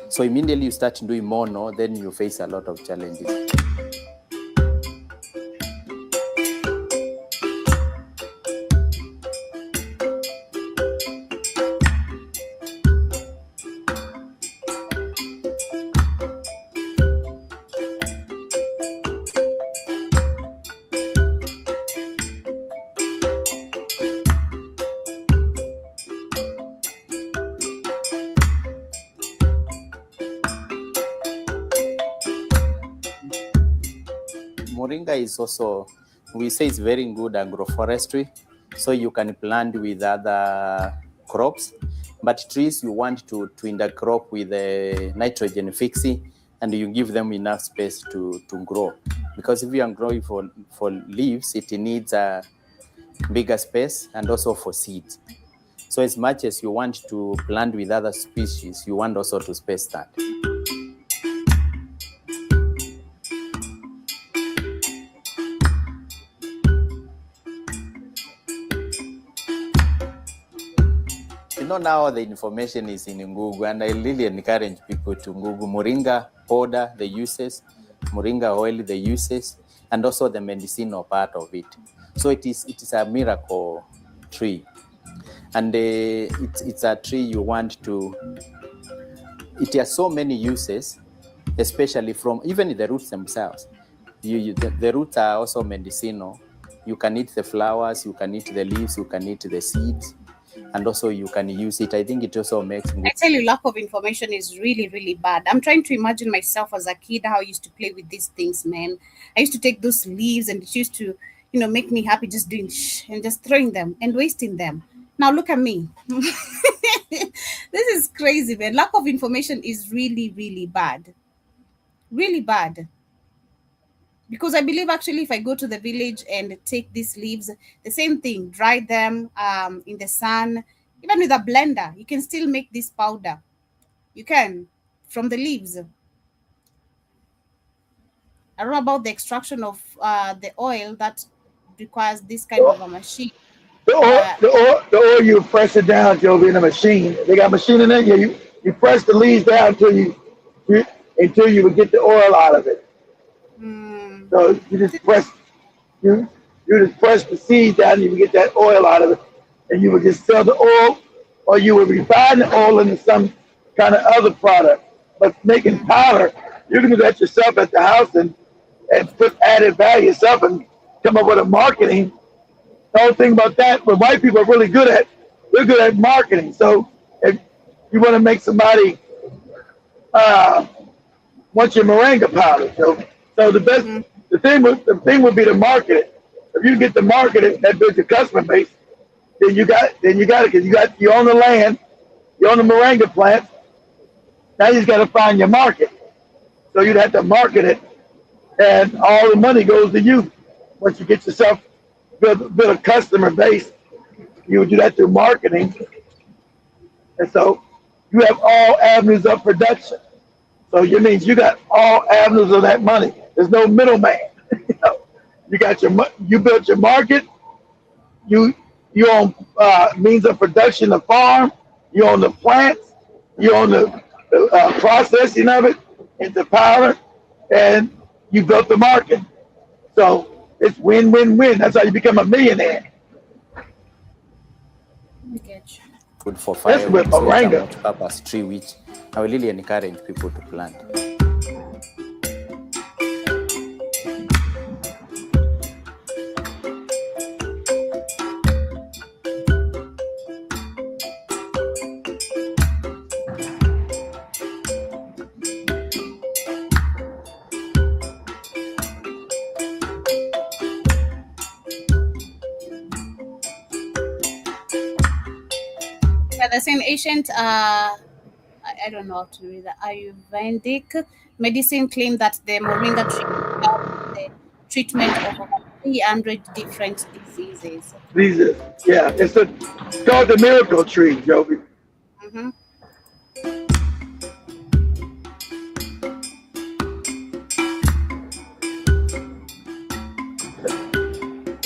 So immediately you start doing mono, then you face a lot of challenges. Moringa is also, we say it's very good agroforestry. So you can plant with other crops, but trees you want to intercrop with a nitrogen fixing, and you give them enough space to grow. Because if you are growing for leaves, it needs a bigger space and also for seeds. So as much as you want to plant with other species, you want also to space that. You know, now the information is in Google, and I really encourage people to Google Moringa powder, the uses, Moringa oil, the uses, and also the medicinal part of it. So it is a miracle tree, and it's a tree you want to. It has so many uses, especially from even the roots themselves. The roots are also medicinal. You can eat the flowers, you can eat the leaves, you can eat the seeds, and also you can use it. I think it also makes. I tell you, lack of information is really, really bad. I'm trying to imagine myself as a kid, how I used to play with these things, man. I used to take those leaves and it used to, make me happy just doing and just throwing them and wasting them. Now look at me. This is crazy, man. Lack of information is really, really bad. Really bad. Because I believe actually if I go to the village and take these leaves, the same thing, dry them in the sun, even with a blender, you can still make this powder. You can, from the leaves. I don't know about the extraction of the oil that requires this kind of a machine. The oil, you press it down, Joby, in a machine. They got a machine in there. Yeah, you press the leaves down until you would get the oil out of it. So you just press the seed down, and you would get that oil out of it, and you would just sell the oil, or you would refine the oil into some kind of other product. But making powder, you can do that yourself at the house and put added value yourself and come up with a marketing. The whole thing about that, what white people are really good at, they're good at marketing. So if you want to make somebody want your Moringa powder, so the best, the thing would be to market it. If you get to market it, that builds your customer base. Then you got it, because you own the land, you own the Moringa plant. Now you just got to find your market. So you'd have to market it, and all the money goes to you. Once you get yourself build a customer base, you would do that through marketing, and so you have all avenues of production. So it means you got all avenues of that money. There's no middleman. You got you built your market. You own means of production, the farm. You own the plants. You own the processing of it into powder, and you built the market. So it's win-win-win. That's how you become a millionaire. Good for fire. With Moringa. Purpose tree, which I will really encourage people to plant. There's an ancient, I don't know how to read that, Ayurvedic medicine claim that the Moringa tree helps the treatment of over 300 different diseases. Yeah, it's called the miracle tree, Joby.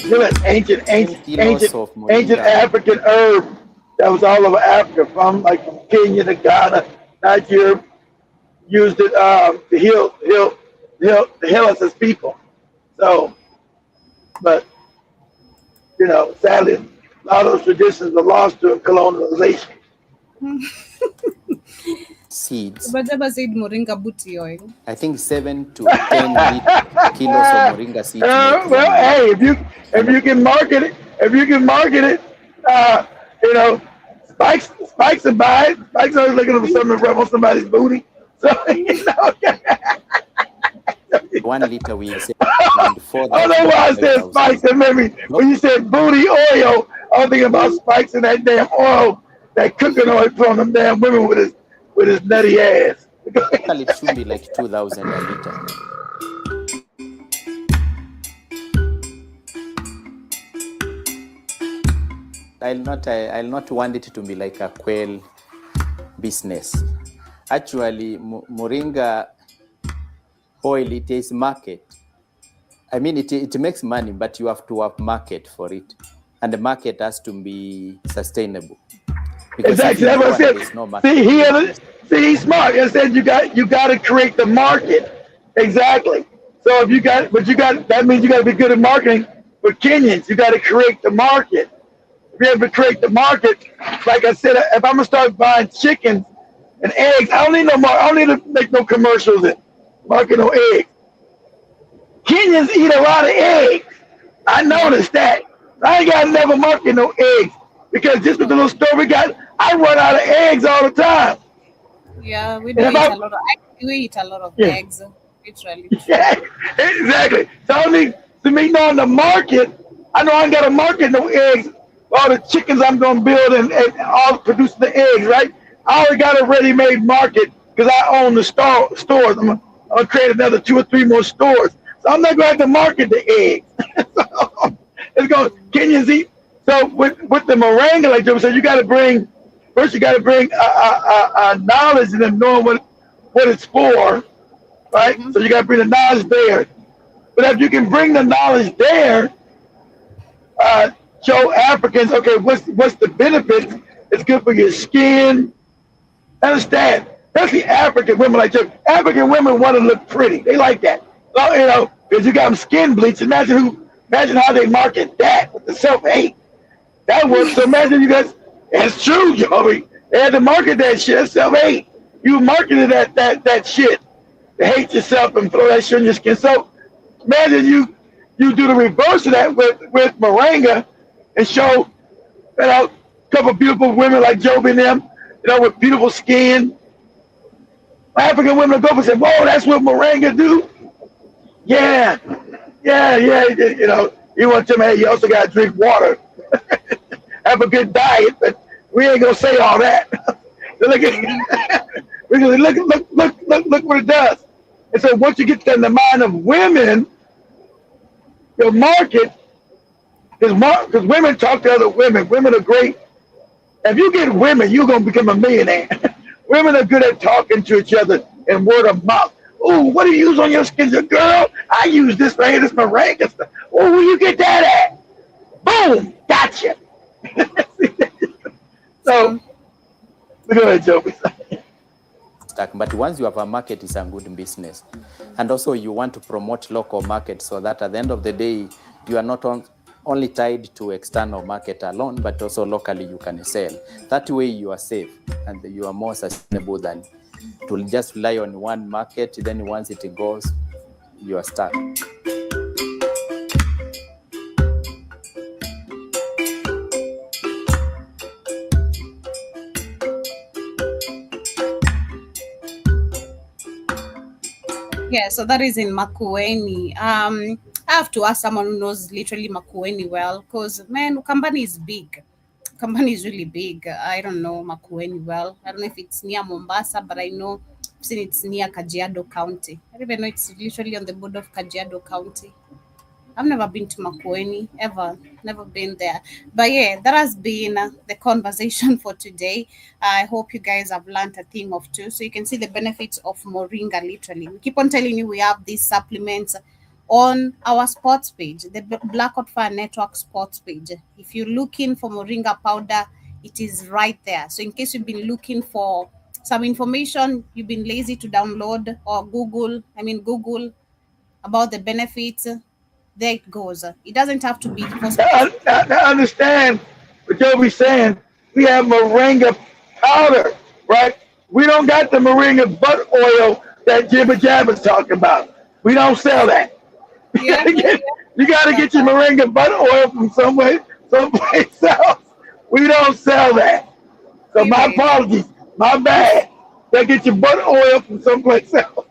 You know, ancient African herb that was all over Africa, from Kenya to Ghana, Nigeria, used it to heal us as people. So, but sadly, a lot of those traditions are lost to colonialization. Seeds. But never said Moringa booty oil. I think 7 to 10 kilos of Moringa seeds. Well, hey, if you can market it, Spikes and buy it. Spikes always looking for something to rub on somebody's booty. So 1 liter we say. around I don't know why I said spikes. That made me, when you said booty oil, I was thinking about spikes in that damn oil, that cooking oil from them damn women with his nutty ass. It should be like 2,000 a liter. I'll not want it to be like a quail business. Actually, Moringa oil, it is market. I mean, it makes money, but you have to have market for it. And the market has to be sustainable. Because exactly, that's what I said. No see, he's smart. I said you got to create the market. Exactly. So if that means you got to be good at marketing for Kenyans. You got to create the market. If you ever create the market, like I said, if I'm gonna start buying chickens and eggs, I don't need no more. I don't need to make no commercials and market no eggs. Kenyans eat a lot of eggs. I noticed that. I ain't got to never market no eggs because just with the little store we got, I run out of eggs all the time. Yeah, we do eat a lot of. We eat a lot of eggs, literally. Yeah, exactly. So I need to me knowing the market. I know I ain't got to market no eggs. All the chickens I'm gonna build and all producing the eggs, right? I already got a ready-made market because I own the stores. I'm gonna create another 2 or 3 more stores. So I'm not gonna have to market the eggs. So it's going Kenyans eat. So with the Moringa, like Joe said, you got to bring knowledge and them knowing what it's for, right? Mm-hmm. So you got to bring the knowledge there. But if you can bring the knowledge there, show Africans, okay, what's the benefits? It's good for your skin. Understand? Especially African women like you. African women want to look pretty. They like that. So, because you got them skin bleach. Imagine how they market that with the self-hate. That works. So imagine you guys. It's true, Joey. They had to market that shit. Self-hate. You marketed that shit. To hate yourself and throw that shit on your skin. So imagine you do the reverse of that with Moringa and show, a couple of beautiful women like Joby and them, with beautiful skin. African women will go up and say, whoa, that's what Moringa do? Yeah. You want to tell me, hey, you also got to drink water. Have a good diet, but we ain't going to say all that. Look what it does. And so once you get in the mind of women, your market, because women talk to other women. Women are great. If you get women, you're going to become a millionaire. Women are good at talking to each other and word of mouth. Oh, what do you use on your skin? Girl, I use this right here, this Moringa stuff. Oh, where you get that at? Boom, gotcha. So, go ahead, Joey. But once you have a market, it's a good business. And also you want to promote local market so that at the end of the day, you are not only tied to external market alone, but also locally you can sell. That way you are safe and you are more sustainable than to just rely on one market. Then once it goes, you are stuck. Yeah, so that is in Makueni. I have to ask someone who knows literally Makueni well, because man, Ukambani is big. Ukambani is really big. I don't know Makueni well. I don't know if it's near Mombasa, but I know I've seen it's near Kajiado County. I don't even know it's literally on the border of Kajiado County. I've never been to Makueni, ever. Never been there. But yeah, that has been the conversation for today. I hope you guys have learned a thing or two. So you can see the benefits of Moringa, literally. We keep on telling you we have these supplements on our sports page, the Black Hot Fire Network sports page. If you're looking for Moringa powder, it is right there. So in case you've been looking for some information, you've been lazy to download or Google about the benefits, there it goes. It doesn't have to be. I understand what Joby's saying. We have Moringa powder, right? We don't got the Moringa butt oil that Jibba Jabba's talking about. We don't sell that. Yeah, you got to get your Moringa butt oil from someplace else. We don't sell that. So my apologies. My bad. You got to get your butt oil from someplace else.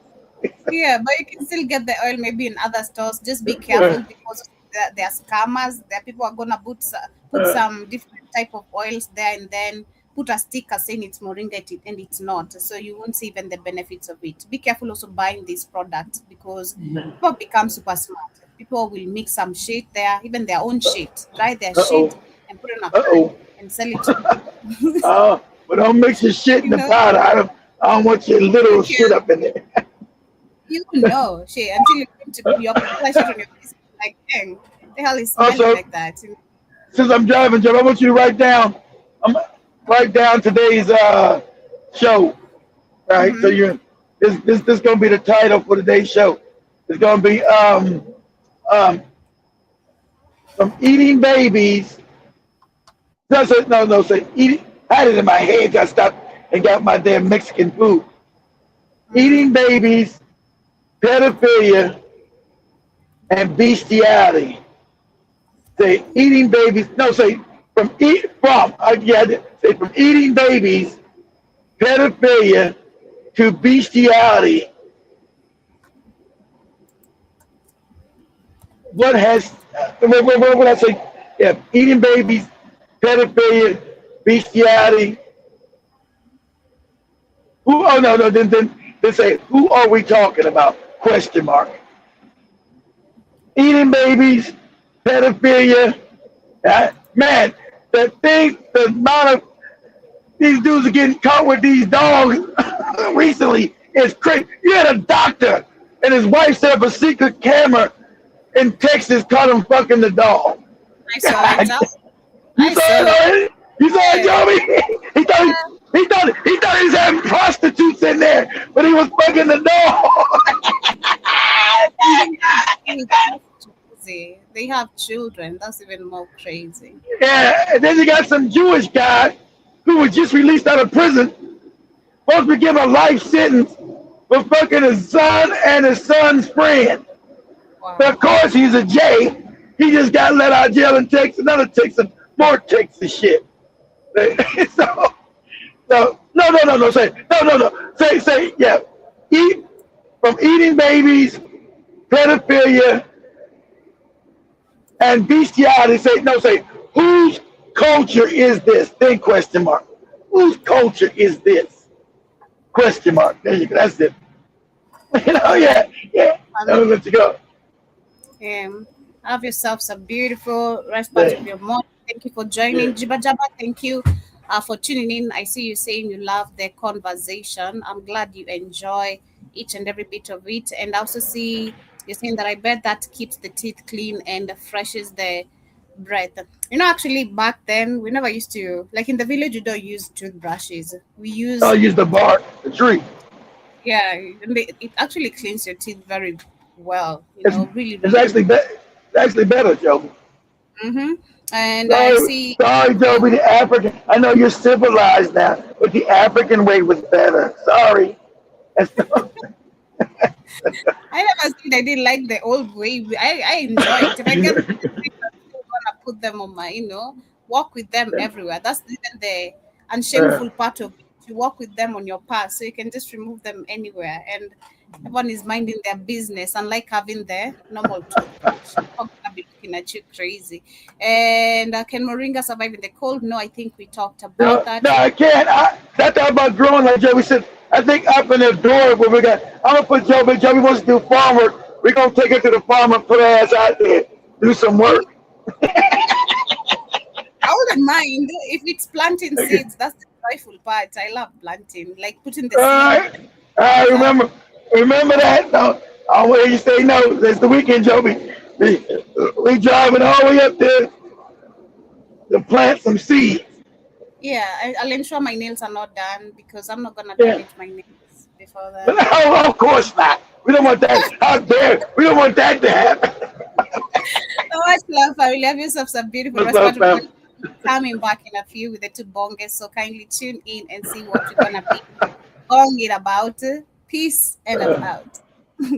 Yeah, but you can still get the oil maybe in other stores. Just be careful because there are scammers. There are people who are gonna put some different type of oils there and then put a sticker saying it's moringa and it's not. So you won't see even the benefits of it. Be careful also buying these products because people become super smart. People will mix some shit there, even their own shit, dry their shit and put it on a pan and sell it to you. But don't mix your shit in You the know, powder. I don't want your little you shit up in there. you know shit until you come to your apply shit on your face. Like, dang, the hell is smelling Also, like that? You know? since I'm driving, Joe, I want you to write down today's show. Right. So Mm-hmm. you this gonna be the title for today's show. It's gonna be um from eating babies. Say eating. I had it in my head. I stopped and got my damn Mexican food. Mm-hmm. Eating babies, pedophilia, and bestiality. Say eating babies. No, say from eat from. Say from eating babies, pedophilia to bestiality. What has what would I say? Yeah, eating babies, pedophilia, bestiality. Who? Oh no, no. Then say who are we talking about? Question mark. Eating babies, pedophilia. Man, the amount of these dudes are getting caught with these dogs recently is crazy. You had a doctor and his wife set up a secret camera in Texas, caught him fucking the dog. I saw it. You I saw saw it it. already? You saw it, Yeah. Joey? He thought he was having prostitutes in there, but he was fucking the dog. Even that's crazy. They have children. That's even more crazy. Yeah, and then you got some Jewish guy who was just released out of prison, supposed to be given a life sentence for fucking his son and his son's friend. But of Wow. course he's a J. He just got let out of jail in Texas, another Texas, more Texas shit. so, no. Say, yeah. Eat from eating babies, pedophilia, and bestiality. Say, whose culture is this? Then question mark. Whose culture is this? Question mark. There you go. That's it. All right. Yeah. I'll let you go. Have yourself some beautiful rest part of Yeah. your morning. Thank you for Yeah. joining. Jiba Jaba, thank you for tuning in. I see you saying you love the conversation. I'm glad you enjoy each and every bit of it. And I also see you're saying that I bet that keeps the teeth clean and freshes the breath. You know, actually, back then, we never used to, like in the village, you don't use toothbrushes. We I'll use, use the bark, the tree. yeah, and it actually cleans your teeth very well, It's really, it's really. actually better, Joe. Mm-hmm. And I Sorry, see, sorry, yeah, Joby, the African. I know you're civilized now, but the African way was better. Sorry. I never said I didn't like the old way. I enjoy it. If I get the trees, I'm still gonna put them on my, walk with them everywhere. That's even the Uh, unshameful part of it. You walk with them on your path, so you can just remove them anywhere, and everyone is minding their business. Unlike having the normal toothbrush, I'm gonna be looking at you crazy. And can Moringa survive in the cold? No, I think we talked about no, that. no, I can't. That thought about growing like Joby said. I think up in the door where we got. I'm gonna put Joby. Joby wants to do farm work. We're gonna take her to the farm and put her ass out there, do some work. I wouldn't mind if it's planting seeds. That's the joyful part. I love planting, like putting the seed All in right. the I ground. remember that. No, I want you to say no. It's the weekend, Joby. We driving all the way up there to plant some seeds. Yeah, I'll ensure my nails are not done because I'm not gonna Yeah. damage my nails before But that. no, of course not. We don't want that out there. We don't want that to happen. So much love, family. Have yourself some beautiful What's rest. up, But we're fam? gonna be coming back in a few with the two bonges. So kindly tune in and see what we're gonna be bonging about. Peace and I'm out.